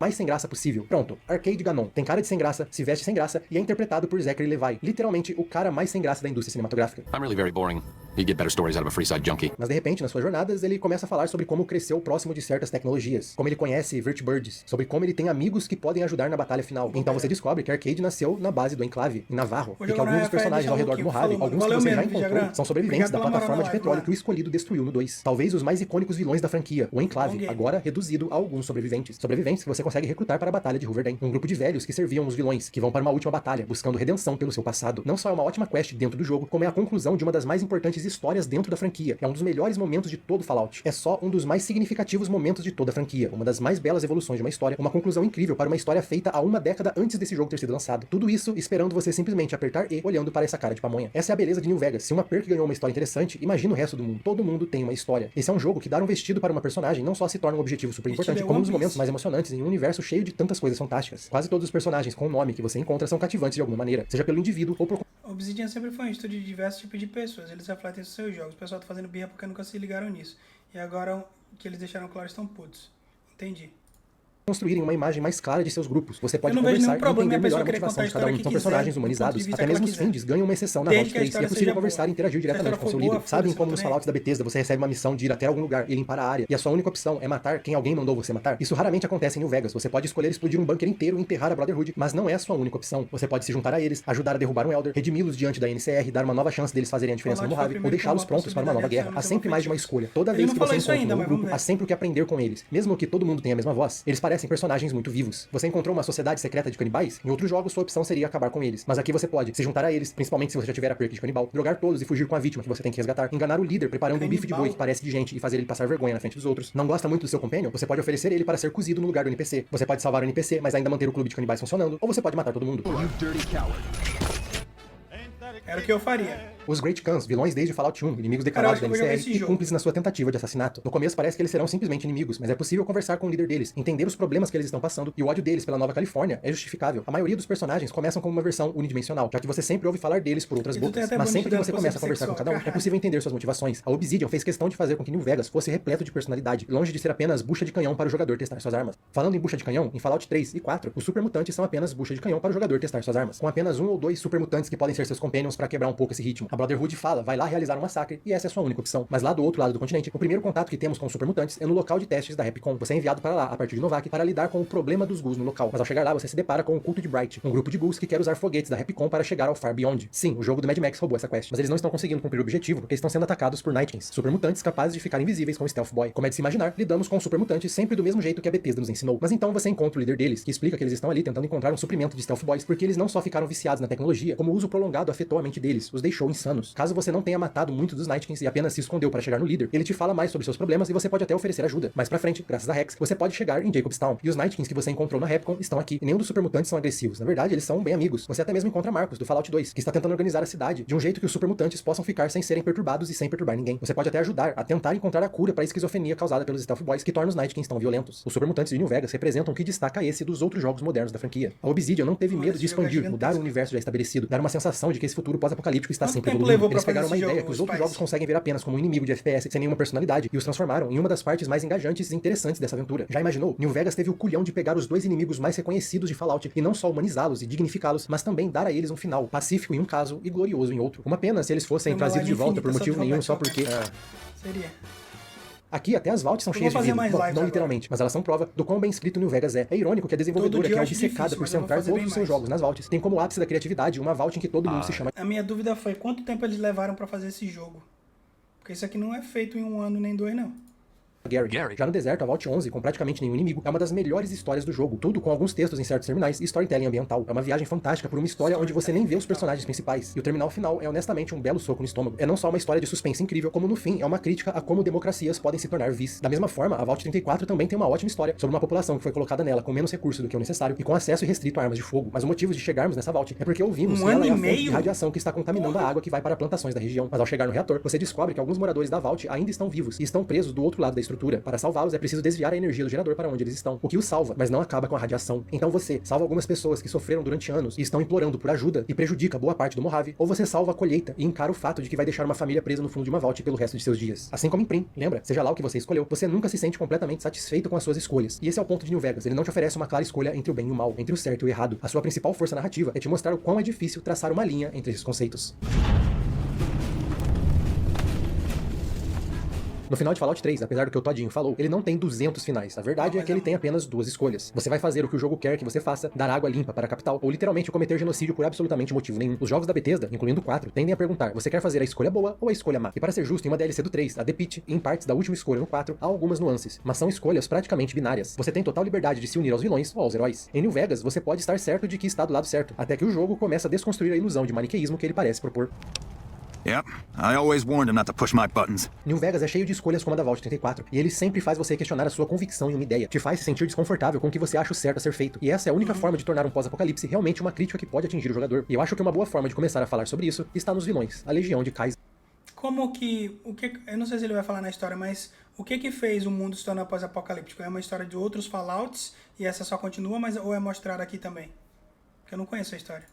mais sem graça possível. Pronto, Arcade Ganon. Tem cara de sem graça, se veste sem graça e é interpretado por Zachary Levi. Literalmente, o cara mais sem graça da indústria cinematográfica. I'm really very boring. You'd get better stories out of a Freeside junkie. Mas de repente, nas suas jornadas, ele começa a falar sobre como cresceu próximo de certas tecnologias, como ele conhece Vertibirds, sobre como ele tem amigos que podem ajudar na batalha final. Então você descobre que Arcade nasceu na base do Enclave, em Navarro, e que alguns dos personagens ao redor do Mojave, alguns que você já encontrou, são sobreviventes da plataforma de petróleo que o Escolhido destruiu no 2. Talvez os mais icônicos vilões da franquia, o Enclave, agora reduzido a alguns sobreviventes. Sobreviventes que você consegue recrutar para a batalha de Hoover Dam. Um grupo de velhos que serviam os vilões, que vão para uma última batalha, buscando redenção pelo seu passado. Não só é uma ótima quest dentro do jogo, como é a conclusão de uma das mais importantes histórias dentro da franquia. É um dos melhores momentos de todo Fallout. É só um dos mais significativos momentos de toda a franquia. Uma das mais belas evoluções de uma história. Uma conclusão incrível para uma história feita há uma década antes desse jogo ter sido lançado. Tudo isso esperando você simplesmente apertar E, olhando para essa cara de pamonha. Essa é a beleza de New Vegas. Se uma perk ganhou uma história interessante, imagina o resto do mundo. Todo mundo tem uma história. Esse é um jogo que dar um vestido para uma personagem não só se torna um objetivo super importante, como um dos momentos mais emocionantes em um universo cheio de tantas coisas fantásticas. Quase todos os personagens com o nome que você encontra são cativantes de alguma maneira, seja pelo indivíduo ou por... Obsidian sempre foi um estúdio de diversos tipos de pessoas. Eles refletem os seus jogos. O pessoal tá fazendo birra porque nunca se ligaram nisso. E agora que eles deixaram claro, estão putos. Entendi. Construírem uma imagem mais clara de seus grupos. Você pode não vejo conversar nenhum problema e entender a pessoa melhor a motivação de cada um. que São quiser, personagens do humanizados. ponto de vista Até que mesmo ela os Findes ganham uma exceção na Desde Vault que a 3 e é história possível seja conversar boa. e interagir Se a diretamente com o seu história for líder. boa, Sabem foda-se, como eu nos tô nem Fallouts da Bethesda você recebe uma missão de ir até algum lugar e limpar a área e a sua única opção é matar quem alguém mandou você matar? Isso raramente acontece em New Vegas. Você pode escolher explodir um bunker inteiro e enterrar a Brotherhood, mas não é a sua única opção. Você pode se juntar a eles, ajudar a derrubar um Elder, redimi-los diante da NCR, dar uma nova chance deles fazerem a diferença no Mojave ou deixá-los prontos para uma nova guerra. Há sempre mais de uma escolha. Toda vez que você encontra um grupo, há sempre o que aprender com eles. Mesmo que todo mundo tenha a mesma voz, eles parecem personagens muito vivos. Você encontrou uma sociedade secreta de canibais? Em outros jogos, sua opção seria acabar com eles. Mas aqui você pode se juntar a eles, principalmente se você já tiver a perk de canibal, drogar todos e fugir com a vítima que você tem que resgatar, enganar o líder preparando um bife de boi que parece de gente e fazer ele passar vergonha na frente dos outros. Não gosta muito do seu companion? Você pode oferecer ele para ser cozido no lugar do NPC. Você pode salvar o NPC, mas ainda manter o clube de canibais funcionando, ou você pode matar todo mundo. Era o que eu faria. Os Great Khans, vilões desde Fallout 1, inimigos Cara, eu declarados acho da que eu vou jogar NCR esse e jogo. cúmplices na sua tentativa de assassinato. No começo parece que eles serão simplesmente inimigos, mas é possível conversar com o líder deles, entender os problemas que eles estão passando, e o ódio deles pela Nova Califórnia é justificável. A maioria dos personagens começam como uma versão unidimensional, já que você sempre ouve falar deles por outras E tu tem bocas. até Mas sempre que bonito você da começa a conversar com sexual, cada um, é caralho. possível entender suas motivações. A Obsidian fez questão de fazer com que New Vegas fosse repleto de personalidade, longe de ser apenas bucha de canhão para o jogador testar suas armas. Falando em bucha de canhão, em Fallout 3 e 4, os supermutantes são apenas bucha de canhão para o jogador testar suas armas, com apenas 1 ou 2 supermutantes que podem ser seus companions para quebrar um pouco esse ritmo. A Brotherhood fala, vai lá realizar um massacre, e essa é a sua única opção. Mas lá do outro lado do continente, o primeiro contato que temos com os supermutantes é no local de testes da Rapcon. Você é enviado para lá, a partir de Novak, para lidar com o problema dos ghouls no local. Mas ao chegar lá, você se depara com o culto de Bright, um grupo de ghouls que quer usar foguetes da Rapcon para chegar ao Far Beyond. Sim, o jogo do Mad Max roubou essa quest, mas eles não estão conseguindo cumprir o objetivo porque estão sendo atacados por Nightwings, supermutantes capazes de ficar invisíveis com Stealth Boy. Como é de se imaginar, lidamos com supermutantes sempre do mesmo jeito que a Bethesda nos ensinou. Mas então você encontra o líder deles, que explica que eles estão ali tentando encontrar um suprimento de Stealth Boys, porque eles não só ficaram viciados na tecnologia, como o uso prolongado afetou a mente deles, os deixou insanos. Caso você não tenha matado muito dos Nightwings e apenas se escondeu para chegar no líder, ele te fala mais sobre seus problemas e você pode até oferecer ajuda. Mais pra frente, graças a Rex, você pode chegar em Jacobstown. E os Nightwings que você encontrou na Rapcon estão aqui. E nenhum dos supermutantes são agressivos. Na verdade, eles são bem amigos. Você até mesmo encontra Marcos, do Fallout 2, que está tentando organizar a cidade de um jeito que os supermutantes possam ficar sem serem perturbados e sem perturbar ninguém. Você pode até ajudar a tentar encontrar a cura para a esquizofrenia causada pelos Stealth Boys, que torna os Nightwings tão violentos. Os supermutantes de New Vegas representam o que destaca esse dos outros jogos modernos da franquia. A Obsidian não teve medo de esse jogo é expandir, mudar o gigantesco. universo já estabelecido, dar uma sensação de que esse futuro pós-apocalíptico está Quanto sempre tempo evoluindo. levou pra Eles pegaram fazer uma esse ideia jogo, que os outros Spice? jogos conseguem ver apenas como um inimigo de FPS sem nenhuma personalidade e os transformaram em uma das partes mais engajantes e interessantes dessa aventura. Já imaginou? New Vegas teve o culhão de pegar os dois inimigos mais reconhecidos de Fallout e não só humanizá-los e dignificá-los, mas também dar a eles um final pacífico em um caso e glorioso em outro. Uma pena se eles fossem Uma trazidos de live volta por infinita motivo sobre nenhum, só Robert porque... Seria. Aqui até as vaults são Eu vou cheias de fazer vida. mais Bom, lives não agora. literalmente, mas elas são prova do quão bem escrito New Vegas é. É irônico que a desenvolvedora, dia que é eu acho obcecada difícil, por mas eu vou centrar fazer todos bem os seus mais. jogos nas vaults, tem como ápice da criatividade uma vault em que todo mundo se chama A minha dúvida foi quanto tempo eles levaram pra fazer esse jogo. Porque isso aqui não é feito em 1 ano nem 2, não. Gary. Já no deserto, a Vault 11, com praticamente nenhum inimigo, é uma das melhores histórias do jogo. Tudo com alguns textos em certos terminais e storytelling ambiental. É uma viagem fantástica por uma história onde você nem vê os personagens principais. E o terminal final é honestamente um belo soco no estômago. É não só uma história de suspense incrível, como no fim é uma crítica a como democracias podem se tornar vis. Da mesma forma, a Vault 34 também tem uma ótima história sobre uma população que foi colocada nela com menos recurso do que o necessário e com acesso irrestrito a armas de fogo. Mas o motivo de chegarmos nessa Vault é porque ouvimos que ela é a fonte de radiação que está contaminando a água que vai para plantações da região. Mas ao chegar no reator, você descobre que alguns moradores da Vault ainda estão vivos e estão presos do outro lado da estrutura. Para salvá-los é preciso desviar a energia do gerador para onde eles estão, o que os salva, mas não acaba com a radiação. Então você salva algumas pessoas que sofreram durante anos e estão implorando por ajuda e prejudica boa parte do Mojave, ou você salva a colheita e encara o fato de que vai deixar uma família presa no fundo de uma Vault pelo resto de seus dias. Assim como em Prim, lembra? Seja lá o que você escolheu, você nunca se sente completamente satisfeito com as suas escolhas. E esse é o ponto de New Vegas, ele não te oferece uma clara escolha entre o bem e o mal, entre o certo e o errado. A sua principal força narrativa é te mostrar o quão é difícil traçar uma linha entre esses conceitos. No final de Fallout 3, apesar do que o Todinho falou, ele não tem 200 finais. A verdade é que ele tem apenas 2 escolhas. Você vai fazer o que o jogo quer que você faça, dar água limpa para a capital, ou literalmente cometer genocídio por absolutamente motivo nenhum. Os jogos da Bethesda, incluindo o 4, tendem a perguntar, você quer fazer a escolha boa ou a escolha má? E para ser justo, em uma DLC do 3, a The Pit, e em partes da última escolha no 4, há algumas nuances, mas são escolhas praticamente binárias. Você tem total liberdade de se unir aos vilões ou aos heróis. Em New Vegas, você pode estar certo de que está do lado certo, até que o jogo começa a desconstruir a ilusão de maniqueísmo que ele parece propor. Yep, I always warned him not to push my buttons. New Vegas é cheio de escolhas como a da Vault 34, e ele sempre faz você questionar a sua convicção em uma ideia, te faz se sentir desconfortável com o que você acha o certo a ser feito, e essa é a única forma de tornar um pós-apocalipse realmente uma crítica que pode atingir o jogador. E eu acho que uma boa forma de começar a falar sobre isso está nos vilões, a Legião de Kaiser. Como que... eu não sei se ele vai falar na história, mas o que fez o mundo se tornar pós-apocalíptico? É uma história de outros Fallouts e essa só continua, ou é mostrada aqui também? Porque eu não conheço a história.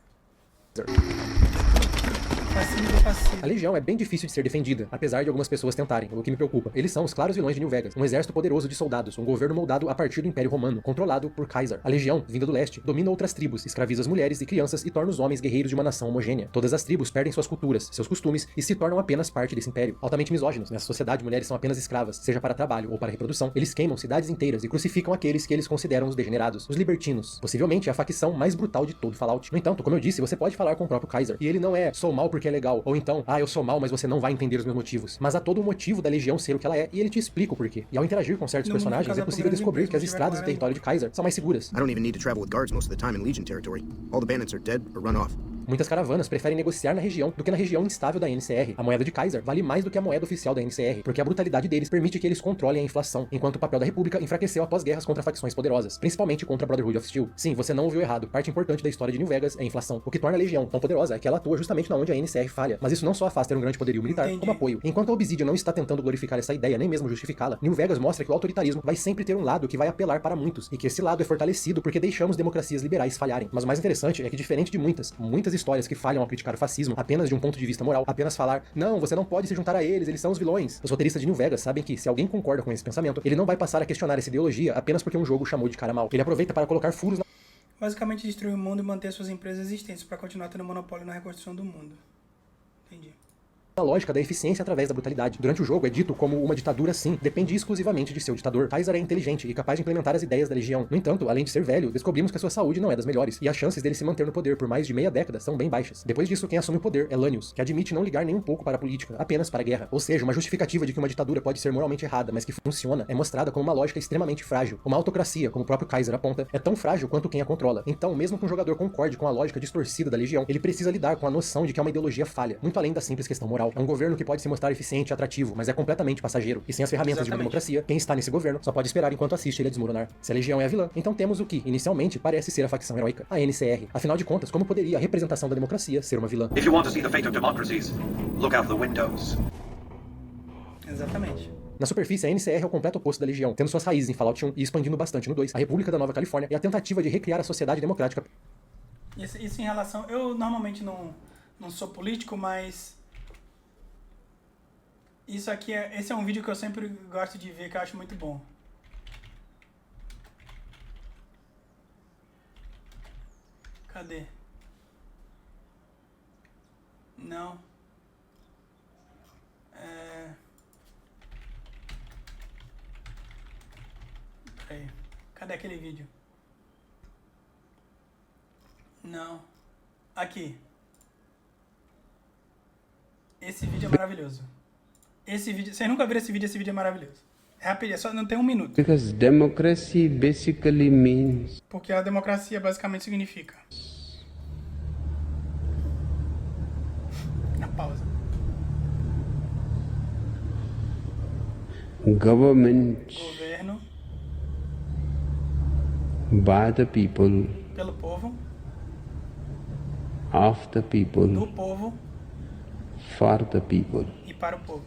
A Legião é bem difícil de ser defendida, apesar de algumas pessoas tentarem, o que me preocupa. Eles são os claros vilões de New Vegas, um exército poderoso de soldados, um governo moldado a partir do Império Romano, controlado por Kaiser. A Legião, vinda do leste, domina outras tribos, escraviza as mulheres e crianças e torna os homens guerreiros de uma nação homogênea. Todas as tribos perdem suas culturas, seus costumes e se tornam apenas parte desse império. Altamente misóginos, nessa sociedade mulheres são apenas escravas, seja para trabalho ou para reprodução. Eles queimam cidades inteiras e crucificam aqueles que eles consideram os degenerados, os libertinos. Possivelmente a facção mais brutal de todo Fallout. No entanto, como eu disse, você pode falar com o próprio Kaiser, e ele não é sou mal porque é legal, ou então eu sou mal, mas você não vai entender os meus motivos. Mas há todo o motivo da Legião ser o que ela é, e ele te explica o porquê. E ao interagir com certos personagens, é possível descobrir que as estradas do território de Kaiser são mais seguras. I don't even need to travel with guards most of the time in Legion territory. All the bandits are dead or run off. Muitas caravanas preferem negociar na região do que na região instável da NCR. A moeda de Kaiser vale mais do que a moeda oficial da NCR, porque a brutalidade deles permite que eles controlem a inflação, enquanto o papel da República enfraqueceu após guerras contra facções poderosas, principalmente contra a Brotherhood of Steel. Sim, você não ouviu errado. Parte importante da história de New Vegas é a inflação. O que torna a Legião tão poderosa é que ela atua justamente na onde a NCR falha. Mas isso não só afasta ter um grande poderio militar, como apoio. Enquanto a Obsidian não está tentando glorificar essa ideia, nem mesmo justificá-la, New Vegas mostra que o autoritarismo vai sempre ter um lado que vai apelar para muitos, e que esse lado é fortalecido porque deixamos democracias liberais falharem. Mas o mais interessante é que, diferente de muitas histórias que falham ao criticar o fascismo apenas de um ponto de vista moral, apenas falar, não, você não pode se juntar a eles são os vilões. Os roteiristas de New Vegas sabem que, se alguém concorda com esse pensamento, ele não vai passar a questionar essa ideologia apenas porque um jogo chamou de cara mal. Ele aproveita para colocar furos na... Basicamente destruir o mundo e manter suas empresas existentes para continuar tendo monopólio na reconstrução do mundo. Entendi. A lógica da eficiência através da brutalidade. Durante o jogo é dito como uma ditadura sim, depende exclusivamente de seu ditador. Kaiser é inteligente e capaz de implementar as ideias da Legião. No entanto, além de ser velho, descobrimos que a sua saúde não é das melhores, e as chances dele se manter no poder por mais de meia década são bem baixas. Depois disso, quem assume o poder é Lanius, que admite não ligar nem um pouco para a política, apenas para a guerra. Ou seja, uma justificativa de que uma ditadura pode ser moralmente errada, mas que funciona, é mostrada como uma lógica extremamente frágil. Uma autocracia, como o próprio Kaiser aponta, é tão frágil quanto quem a controla. Então, mesmo que um jogador concorde com a lógica distorcida da Legião, ele precisa lidar com a noção de que é uma ideologia falha, muito além da simples questão moral. É um governo que pode se mostrar eficiente e atrativo, mas é completamente passageiro. E sem as ferramentas de uma democracia, quem está nesse governo só pode esperar enquanto assiste ele a desmoronar. Se a Legião é a vilã, então temos o que, inicialmente, parece ser a facção heróica, a NCR. Afinal de contas, como poderia a representação da democracia ser uma vilã? If you want to see the fate of democracies, look out the windows. Exatamente. Na superfície, a NCR é o completo oposto da Legião, tendo suas raízes em Fallout 1 e expandindo bastante no 2, a República da Nova Califórnia e a tentativa de recriar a sociedade democrática. Isso em relação... Eu normalmente não sou político, mas... Esse é um vídeo que eu sempre gosto de ver, que eu acho muito bom. Cadê? Não. Peraí. Cadê aquele vídeo? Não. Aqui. Esse vídeo é maravilhoso. Esse vídeo, vocês nunca viram esse vídeo é maravilhoso. É rápido, só não tem um minuto. Because democracy basically means... Porque a democracia basicamente significa... Na pausa. Government Governo by the people, pelo povo, of the people, do povo for the people. e para o povo.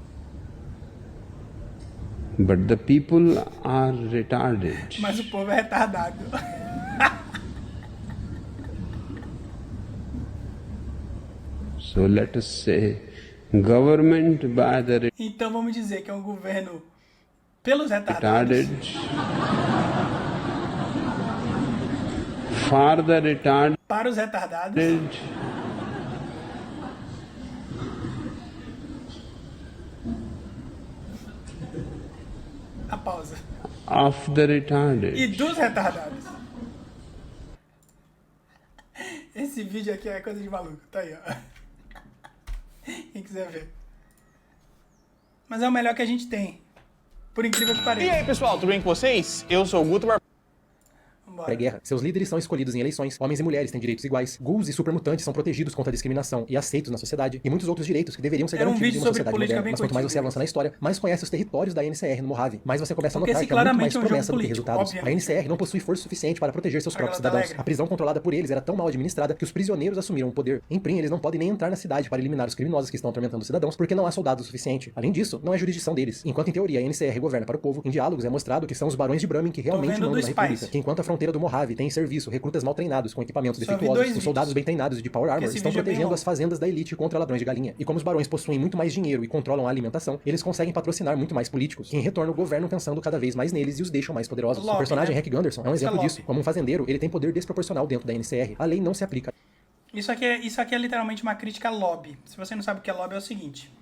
But the people are retarded. Mas o povo é retardado. So let us say government by the Então vamos dizer que é um governo pelos retardados. retarded, for the retarded, Para os retardados. A pausa. of the retarded. E dos retardados. Esse vídeo aqui é coisa de maluco. Tá aí, ó. Quem quiser ver. Mas é o melhor que a gente tem. Por incrível que pareça. E aí, pessoal, tudo bem com vocês? Eu sou o Guto Pré-guerra. Seus líderes são escolhidos em eleições, homens e mulheres têm direitos iguais, ghouls e supermutantes são protegidos contra a discriminação e aceitos na sociedade, e muitos outros direitos que deveriam ser Era um garantidos em vídeo uma sobre sociedade política moderna. bem Mas quanto mais você curtinho, avança na história, mais conhece os territórios da NCR no Mojave, mais você começa a Porque notar esse que há muito mais claramente é um jogo promessa do que político, resultados. A obviamente. NCR não possui força suficiente para proteger seus próprios Garota cidadãos. Alegre. A prisão controlada por eles era tão mal administrada que os prisioneiros assumiram o poder. Em Prim, eles não podem nem entrar na cidade para eliminar os criminosos que estão atormentando os cidadãos, porque não há soldados o suficiente. Além disso, não é jurisdição deles. Enquanto em teoria a NCR governa para o povo, em diálogos é mostrado que são os barões de Bramin que realmente vendo mandam do na República. Spice. Que enquanto a fronteira do Mojave tem em serviço recrutas mal treinados com equipamentos Só vi defeituosos, dois os soldados vídeos. bem treinados e de power armor esse estão vídeo é bem protegendo longo. as fazendas da elite contra ladrões de galinha. E como os barões possuem muito mais dinheiro e controlam a alimentação, eles conseguem patrocinar muito mais políticos, que em retorno governam pensando cada vez mais neles e os deixam mais poderosos. Lobby, O personagem né? Hank Gunderson é um Isso é exemplo lobby. disso. Como um fazendeiro, ele tem poder desproporcional dentro da NCR. A lei não se aplica. Isso aqui é literalmente uma crítica a lobby. Se você não sabe o que é lobby, é o seguinte.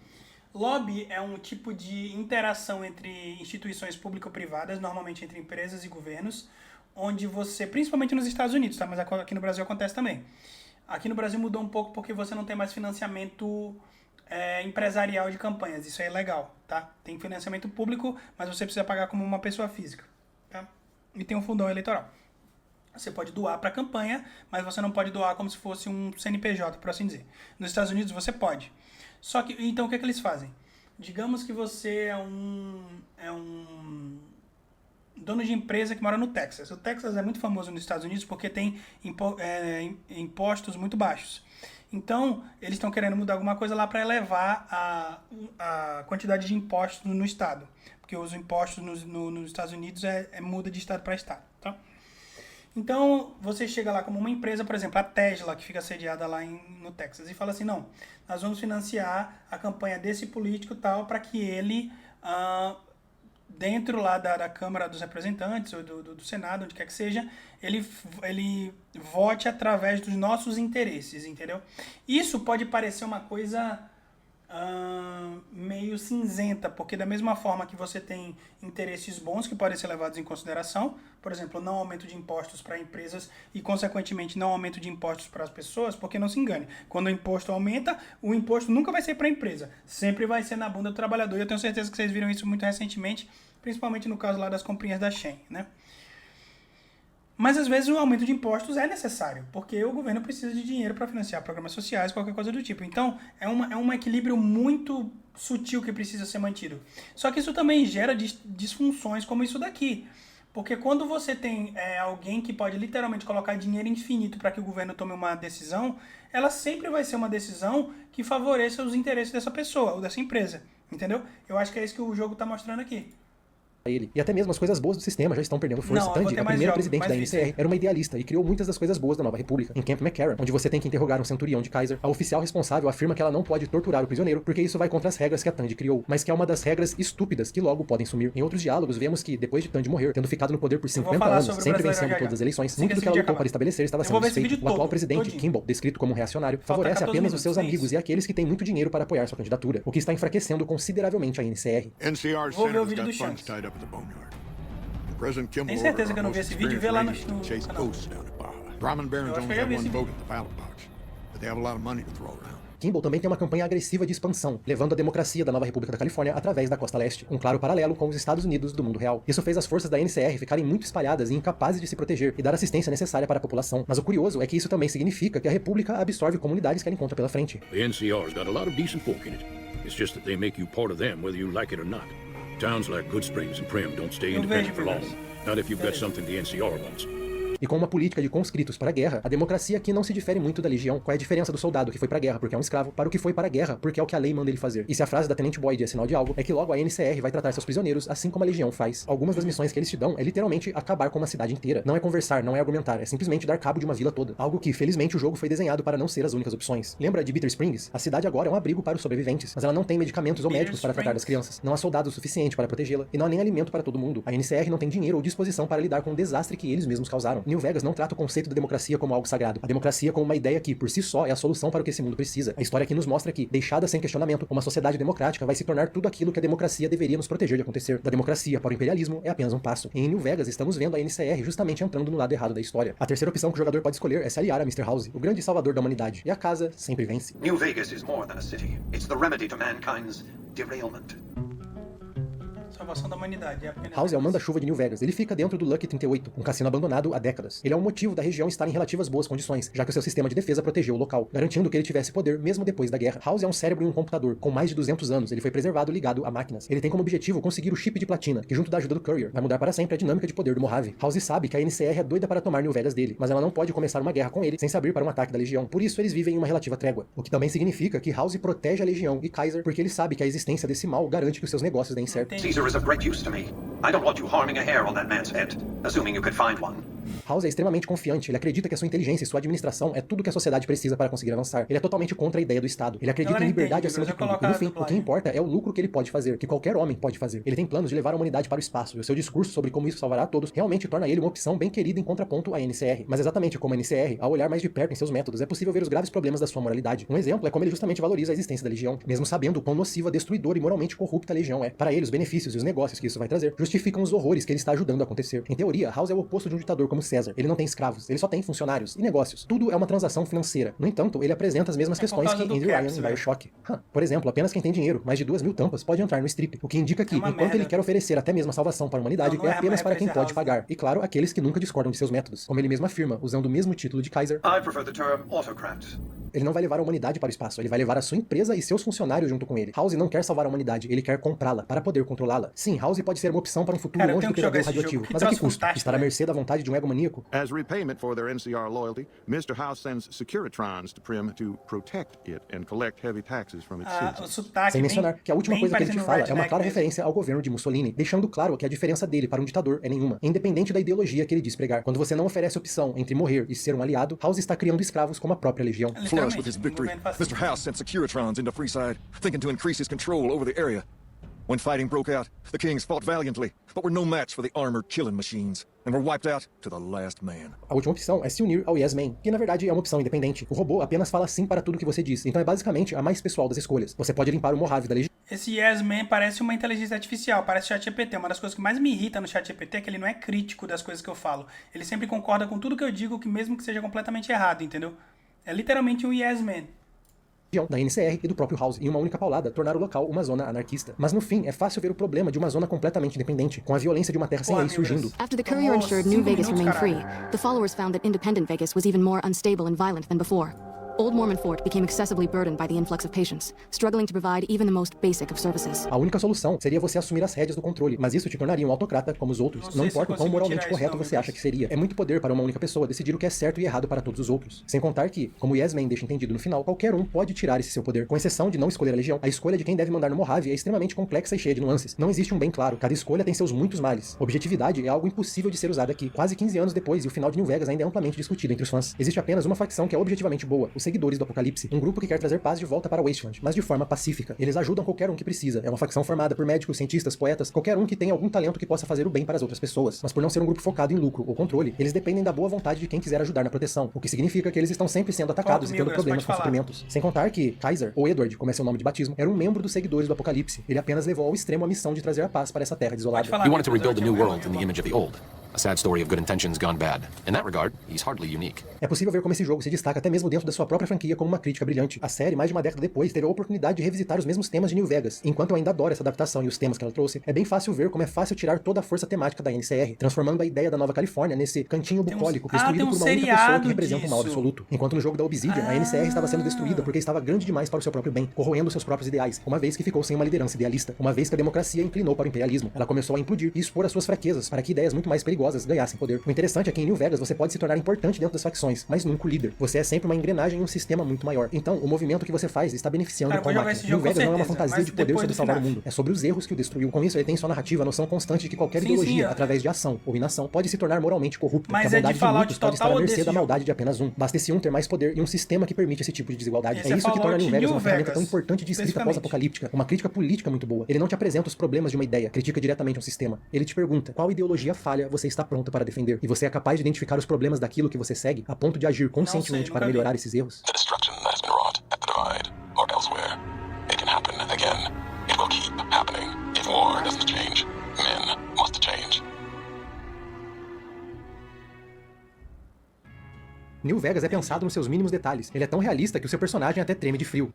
Lobby é um tipo de interação entre instituições público-privadas, normalmente entre empresas e governos, onde você, principalmente nos Estados Unidos, tá? Mas aqui no Brasil acontece também. Aqui no Brasil mudou um pouco porque você não tem mais financiamento empresarial de campanhas. Isso aí é legal, tá? Tem financiamento público, mas você precisa pagar como uma pessoa física, tá? E tem um fundão eleitoral. Você pode doar para a campanha, mas você não pode doar como se fosse um CNPJ, por assim dizer. Nos Estados Unidos você pode. Só que, então, o que é que eles fazem? Digamos que você é um dono de empresa que mora no Texas. O Texas é muito famoso nos Estados Unidos porque tem impostos muito baixos. Então, eles estão querendo mudar alguma coisa lá para elevar a quantidade de impostos no estado. Porque os impostos nos Estados Unidos muda de estado para estado. Tá? Então, você chega lá como uma empresa, por exemplo, a Tesla, que fica sediada lá no Texas, e fala assim, não, nós vamos financiar a campanha desse político tal para que ele, dentro lá da Câmara dos Representantes ou do Senado, onde quer que seja, ele vote através dos nossos interesses, entendeu? Isso pode parecer uma coisa meio cinzenta, porque da mesma forma que você tem interesses bons que podem ser levados em consideração, por exemplo, não aumento de impostos para empresas e, consequentemente, não aumento de impostos para as pessoas, porque não se engane, quando o imposto aumenta, o imposto nunca vai ser para a empresa, sempre vai ser na bunda do trabalhador, e eu tenho certeza que vocês viram isso muito recentemente, principalmente no caso lá das comprinhas da Shein, né? Mas às vezes o aumento de impostos é necessário, porque o governo precisa de dinheiro para financiar programas sociais, qualquer coisa do tipo. Então, é um equilíbrio muito sutil que precisa ser mantido. Só que isso também gera disfunções como isso daqui. Porque quando você tem alguém que pode literalmente colocar dinheiro infinito para que o governo tome uma decisão, ela sempre vai ser uma decisão que favoreça os interesses dessa pessoa ou dessa empresa. Entendeu? Eu acho que é isso que o jogo está mostrando aqui. Ele. E até mesmo as coisas boas do sistema já estão perdendo força. Tandy, a primeira presidente da NCR, era uma idealista e criou muitas das coisas boas da nova república. Em Camp McCarran, onde você tem que interrogar um centurião de Kaiser, a oficial responsável afirma que ela não pode torturar o prisioneiro porque isso vai contra as regras que a Tandy criou, mas que é uma das regras estúpidas que logo podem sumir. Em outros diálogos, vemos que, depois de Tandy morrer, tendo ficado no poder por 50 anos, sempre vencendo todas as eleições, muito do que ela lutou para estabelecer estava sendo desfeito. O atual presidente, Kimball, descrito como um reacionário, favorece apenas os seus amigos e aqueles que têm muito dinheiro para apoiar sua candidatura, o que está enfraquecendo consideravelmente a NCR. Vou ver o vídeo do Chance. Tem certeza que eu não vi esse vídeo? Vê lá no canal. Eu acho que eu já vi esse vídeo. Kimball também tem uma campanha agressiva de expansão, levando a democracia da nova República da Califórnia através da costa leste, um claro paralelo com os Estados Unidos do mundo real. Isso fez as forças da NCR ficarem muito espalhadas e incapazes de se proteger e dar assistência necessária para a população. Mas o curioso é que isso também significa que a República absorve comunidades que ela encontra pela frente. The NCR's got a lot of decent folk in it. It's just that they make you part of them whether you like it or not. Towns like Goodsprings and Primm don't stay independent for long. Not if you've got something the NCR wants. E com uma política de conscritos para a guerra, a democracia aqui não se difere muito da legião. Qual é a diferença do soldado que foi para a guerra porque é um escravo, para o que foi para a guerra porque é o que a lei manda ele fazer? E se a frase da Tenente Boyd é sinal de algo, é que logo a NCR vai tratar seus prisioneiros assim como a legião faz. Algumas das missões que eles te dão é literalmente acabar com uma cidade inteira. Não é conversar, não é argumentar, é simplesmente dar cabo de uma vila toda. Algo que, felizmente, o jogo foi desenhado para não ser as únicas opções. Lembra de Bitter Springs? A cidade agora é um abrigo para os sobreviventes, mas ela não tem medicamentos ou médicos para tratar das crianças. Não há soldados o suficiente para protegê-la, e não há nem alimento para todo mundo. A NCR não tem dinheiro ou disposição para lidar com o desastre que eles mesmos causaram. New Vegas não trata o conceito da democracia como algo sagrado. A democracia como uma ideia que, por si só, é a solução para o que esse mundo precisa. A história aqui nos mostra que, deixada sem questionamento, uma sociedade democrática vai se tornar tudo aquilo que a democracia deveria nos proteger de acontecer. Da democracia para o imperialismo é apenas um passo. E em New Vegas estamos vendo a NCR justamente entrando no lado errado da história. A terceira opção que o jogador pode escolher é se aliar a Mr. House, o grande salvador da humanidade. E a casa sempre vence. New Vegas is more than a city. It's the remedy to mankind's derailment. Salvação da humanidade. House é o manda-chuva de New Vegas. Ele fica dentro do Lucky 38, um cassino abandonado há décadas. Ele é o motivo da região estar em relativas boas condições, já que o seu sistema de defesa protegeu o local, garantindo que ele tivesse poder mesmo depois da guerra. House é um cérebro e um computador. Com mais de 200 anos, ele foi preservado ligado a máquinas. Ele tem como objetivo conseguir o chip de platina, que junto da ajuda do Courier, vai mudar para sempre a dinâmica de poder do Mojave. House sabe que a NCR é doida para tomar New Vegas dele, mas ela não pode começar uma guerra com ele sem se abrir para um ataque da Legião. Por isso, eles vivem em uma relativa trégua. O que também significa que House protege a Legião e Kaiser porque ele sabe que a existência desse mal garante que os seus negócios deem certo. Caesar is of great use to me. I don't want you harming a hair on that man's head, assuming you could find one. House é extremamente confiante, ele acredita que a sua inteligência e sua administração é tudo que a sociedade precisa para conseguir avançar. Ele é totalmente contra a ideia do Estado. Ele acredita em liberdade acima de tudo. E no fim, o que importa é o lucro que ele pode fazer, que qualquer homem pode fazer. Ele tem planos de levar a humanidade para o espaço, e o seu discurso sobre como isso salvará a todos realmente torna ele uma opção bem querida em contraponto à NCR. Mas exatamente como a NCR, ao olhar mais de perto em seus métodos, é possível ver os graves problemas da sua moralidade. Um exemplo é como ele justamente valoriza a existência da Legião, mesmo sabendo o quão nociva, destruidora e moralmente corrupta a Legião é. Para ele, os benefícios e os negócios que isso vai trazer justificam os horrores que ele está ajudando a acontecer. Em teoria, House é o oposto de um ditador como César. Ele não tem escravos, ele só tem funcionários e negócios. Tudo é uma transação financeira. No entanto, ele apresenta as mesmas questões que Andrew Ryan em Bioshock. Por exemplo, apenas quem tem dinheiro, mais de 2.000 tampas, pode entrar no strip, o que indica que, enquanto ele quer oferecer até mesmo a salvação para a humanidade, é apenas para quem pode pagar. E claro, aqueles que nunca discordam de seus métodos. Como ele mesmo afirma, usando o mesmo título de Kaiser, I prefer the term autocrat. ele não vai levar a humanidade para o espaço, ele vai levar a sua empresa e seus funcionários junto com ele. House não quer salvar a humanidade, ele quer comprá-la, para poder controlá-la. Sim, House pode ser uma opção para um futuro longe do pesadelo radioativo, mas a que custo? Estar à mercê da vontade de um egomaníaco? As repayment for their NCR loyalty, Mr. House sends Securitrons to Prim to protect it and collect heavy taxes from its citizens. Sem mencionar que a última coisa que ele te fala é uma clara referência ao governo de Mussolini, deixando claro que a diferença dele para um ditador é nenhuma, independente da ideologia que ele diz pregar. Quando você não oferece opção entre morrer e ser um aliado, House está criando escravos como a própria legião. Flush with his victory, Mr. House sent Securitrons into Freeside, thinking to increase his control over the area. When fighting broke out, the Kings fought valiantly, but were no match for the armored killing machines, and were wiped out to the last man. A última opção é se unir ao Yes Man, que na verdade é uma opção independente. O robô apenas fala sim para tudo que você diz, então é basicamente a mais pessoal das escolhas. Você pode limpar o Mojave da legião. Esse Yes Man parece uma inteligência artificial, parece ChatGPT. Uma das coisas que mais me irrita no ChatGPT é que ele não é crítico das coisas que eu falo. Ele sempre concorda com tudo que eu digo, que mesmo que seja completamente errado, entendeu? É literalmente um Yes Man. Da NCR e do próprio House, em uma única paulada, tornar o local uma zona anarquista. Mas no fim, é fácil ver o problema de uma zona completamente independente, com a violência de uma terra sem lei surgindo. After the Courier ensured New Vegas remained free, the followers found that independent Vegas was even more unstable and violent than before. Old Mormon Fort became excessively burdened by the influx of patients, struggling to provide even the most basic of services. A única solução seria você assumir as rédeas do controle, mas isso te tornaria um autocrata como os outros. Não importa o quão moralmente correto você acha que seria. É muito poder para uma única pessoa decidir o que é certo e errado para todos os outros. Sem contar que, como Yes Man deixa entendido no final, qualquer um pode tirar esse seu poder. Com exceção de não escolher a legião, a escolha de quem deve mandar no Mojave é extremamente complexa e cheia de nuances. Não existe um bem claro. Cada escolha tem seus muitos males. Objetividade é algo impossível de ser usado aqui. Quase 15 anos depois, e o final de New Vegas ainda é amplamente discutido entre os fãs. Existe apenas uma facção que é objetivamente boa, os seguidores do Apocalipse. Um grupo que quer trazer paz de volta para Wasteland, mas de forma pacífica. Eles ajudam qualquer um que precisa. É uma facção formada por médicos, cientistas, poetas, qualquer um que tenha algum talento que possa fazer o bem para as outras pessoas. Mas por não ser um grupo focado em lucro ou controle, eles dependem da boa vontade de quem quiser ajudar na proteção, o que significa que eles estão sempre sendo atacados e tendo problemas com suprimentos. Sem contar que Kaiser, ou Edward, como é seu nome de batismo, era um membro dos seguidores do Apocalipse. Ele apenas levou ao extremo a missão de trazer a paz para essa terra desolada. He wanted to rebuild the new world in the image of the old. A sad story of good intentions gone bad. In that regard, he's hardly unique. É possível ver como esse jogo se destaca até mesmo dentro da sua própria franquia como uma crítica brilhante. A série, mais de uma década depois, teve a oportunidade de revisitar os mesmos temas de New Vegas. Enquanto eu ainda adoro essa adaptação e os temas que ela trouxe, é bem fácil ver como é fácil tirar toda a força temática da NCR, transformando a ideia da Nova Califórnia nesse cantinho bucólico, destruído por uma única pessoa que representa um mal absoluto. Enquanto no jogo da Obsidian, a NCR estava sendo destruída porque estava grande demais para o seu próprio bem, corroendo seus próprios ideais, uma vez que ficou sem uma liderança idealista, uma vez que a democracia inclinou para o imperialismo. Ela começou a implodir e expor as suas fraquezas para que ideias muito mais perigosas ganhassem poder. O interessante é que em New Vegas você pode se tornar importante dentro das facções, mas nunca o líder. Você é sempre uma engrenagem em um sistema muito maior. Então, o movimento que você faz está beneficiando o combate. New Vegas não é uma fantasia de poder sobre salvar o mundo. É sobre os erros que o destruiu. Com isso, ele tem em sua narrativa a noção constante de que qualquer ideologia, através de ação ou inação, pode se tornar moralmente corrupta. Mas que a bondade de muitos pode estar à mercê da jogo. maldade de apenas um. Basta esse um ter mais poder e um sistema que permite esse tipo de desigualdade. Esse é isso que torna New Vegas uma ferramenta Vegas, tão importante de escrita pós-apocalíptica. Uma crítica política muito boa. Ele não te apresenta os problemas de uma ideia, critica diretamente um sistema. Ele te pergunta qual ideologia falha você está pronto para defender. E você é capaz de identificar os problemas daquilo que você segue, a ponto de agir conscientemente para melhorar esses erros. The destruction that has been wrought at the Divide or elsewhere, it can happen again. It will keep happening. If war doesn't change, men must change. New Vegas é pensado nos seus mínimos detalhes. Ele é tão realista que o seu personagem até treme de frio.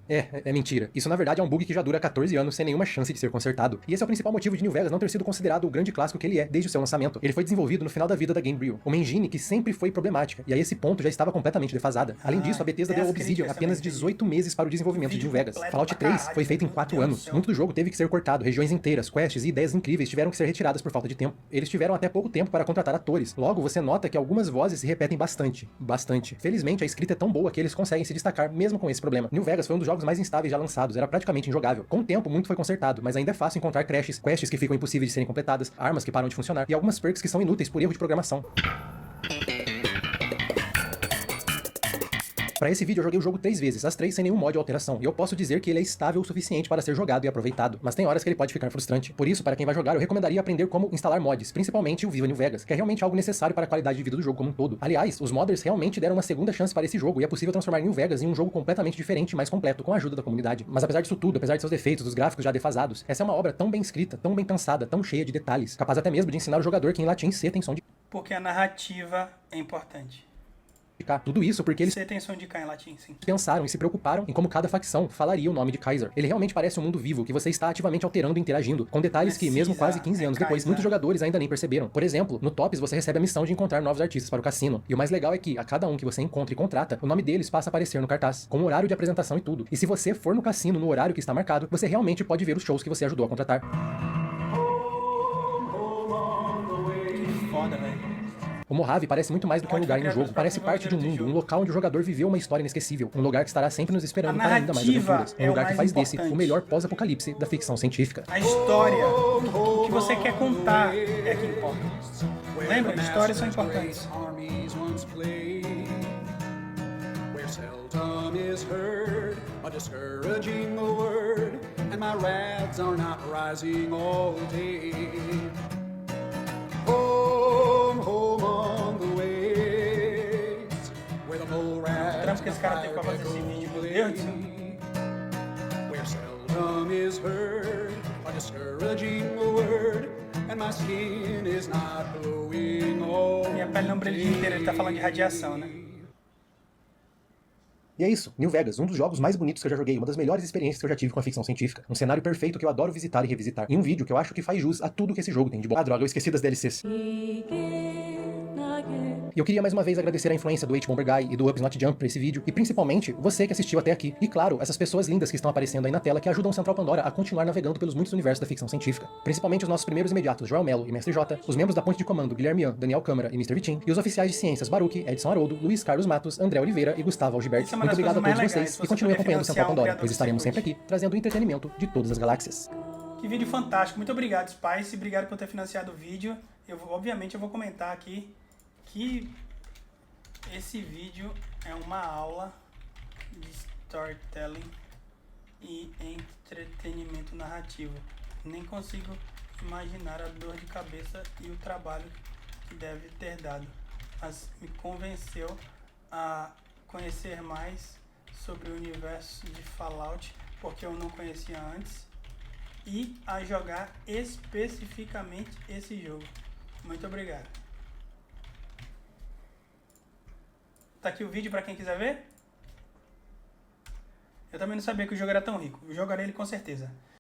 É mentira. Isso na verdade é um bug que já dura 14 anos sem nenhuma chance de ser consertado. E esse é o principal motivo de New Vegas não ter sido considerado o grande clássico que ele é desde o seu lançamento. Ele foi desenvolvido no final da vida da Gamebryo, uma engine que sempre foi problemática, e a esse ponto já estava completamente defasada. Além disso, a Bethesda deu ao Obsidian apenas 18 meses para o desenvolvimento de New Vegas. Fallout 3 foi feito em 4 anos. Muito do jogo teve que ser cortado, regiões inteiras, quests e ideias incríveis tiveram que ser retiradas por falta de tempo. Eles tiveram até pouco tempo para contratar atores. Logo, você nota que algumas vozes se repetem bastante. Felizmente, a escrita é tão boa que eles conseguem se destacar mesmo com esse problema. New Vegas foi um dos jogos mais instáveis já lançados. Era praticamente injogável. Com o tempo, muito foi consertado, mas ainda é fácil encontrar crashes, quests que ficam impossíveis de serem completadas, armas que param de funcionar e algumas perks que são inúteis por erro de programação. Para esse vídeo eu joguei o jogo 3 vezes, as 3 sem nenhum mod ou alteração, e eu posso dizer que ele é estável o suficiente para ser jogado e aproveitado, mas tem horas que ele pode ficar frustrante. Por isso, para quem vai jogar, eu recomendaria aprender como instalar mods, principalmente o Viva New Vegas, que é realmente algo necessário para a qualidade de vida do jogo como um todo. Aliás, os modders realmente deram uma segunda chance para esse jogo, e é possível transformar New Vegas em um jogo completamente diferente e mais completo, com a ajuda da comunidade. Mas apesar disso tudo, apesar de seus defeitos, dos gráficos já defasados, essa é uma obra tão bem escrita, tão bem pensada, tão cheia de detalhes, capaz até mesmo de ensinar o jogador que em latim C tem som de... Porque a narrativa é importante. Tudo isso porque eles Você tem som de K em latim, sim. pensaram e se preocuparam em como cada facção falaria o nome de Kaiser. Ele realmente parece um mundo vivo que você está ativamente alterando e interagindo, com detalhes que, mesmo quase 15 anos depois, muitos jogadores ainda nem perceberam. Por exemplo, no Tops você recebe a missão de encontrar novos artistas para o cassino. E o mais legal é que, a cada um que você encontra e contrata, o nome deles passa a aparecer no cartaz, com o horário de apresentação e tudo. E se você for no cassino no horário que está marcado, você realmente pode ver os shows que você ajudou a contratar. Que foda, velho. O Mojave parece muito mais do que um lugar em um jogo, parece parte de um mundo, um local onde o jogador viveu uma história inesquecível, um lugar que estará sempre nos esperando para ainda mais aventuras, um lugar que faz desse o melhor pós-apocalipse da ficção científica. A história, o que você quer contar é que importa. Lembra? Histórias são importantes. O trampo que esse cara teve pra fazer esse vídeo, meu Deus do céu. Minha pele não brilha inteira, ele tá falando de radiação, né? E é isso, New Vegas, um dos jogos mais bonitos que eu já joguei, uma das melhores experiências que eu já tive com a ficção científica. Um cenário perfeito que eu adoro visitar e revisitar. E um vídeo que eu acho que faz jus a tudo que esse jogo tem de bom. Ah, droga, eu esqueci das DLCs. E eu queria mais uma vez agradecer a influência do H-Bomber Guy e do Ups Not Jump pra esse vídeo, e principalmente você que assistiu até aqui. E claro, essas pessoas lindas que estão aparecendo aí na tela que ajudam o Central Pandora a continuar navegando pelos muitos universos da ficção científica. Principalmente os nossos primeiros imediatos, Joel Mello e Mestre J, os membros da ponte de comando, Guilherme Ian, Daniel Câmara e Mr. Vitim, e os oficiais de ciências Baruch, Edson Haroldo, Luiz Carlos Matos, André Oliveira e Gustavo Algibert. Muito obrigado a todos vocês e continue acompanhando o Central Pandora, pois estaremos sempre aqui, trazendo o entretenimento de todas as galáxias. Que vídeo fantástico. Muito obrigado, Spice. Obrigado por ter financiado o vídeo. Obviamente eu vou comentar aqui que esse vídeo é uma aula de storytelling e entretenimento narrativo. Nem consigo imaginar a dor de cabeça e o trabalho que deve ter dado, mas me convenceu a conhecer mais sobre o universo de Fallout, porque eu não conhecia antes, e a jogar especificamente esse jogo. Muito obrigado. Tá aqui o vídeo para quem quiser ver. Eu também não sabia que o jogo era tão rico. Eu jogarei ele com certeza.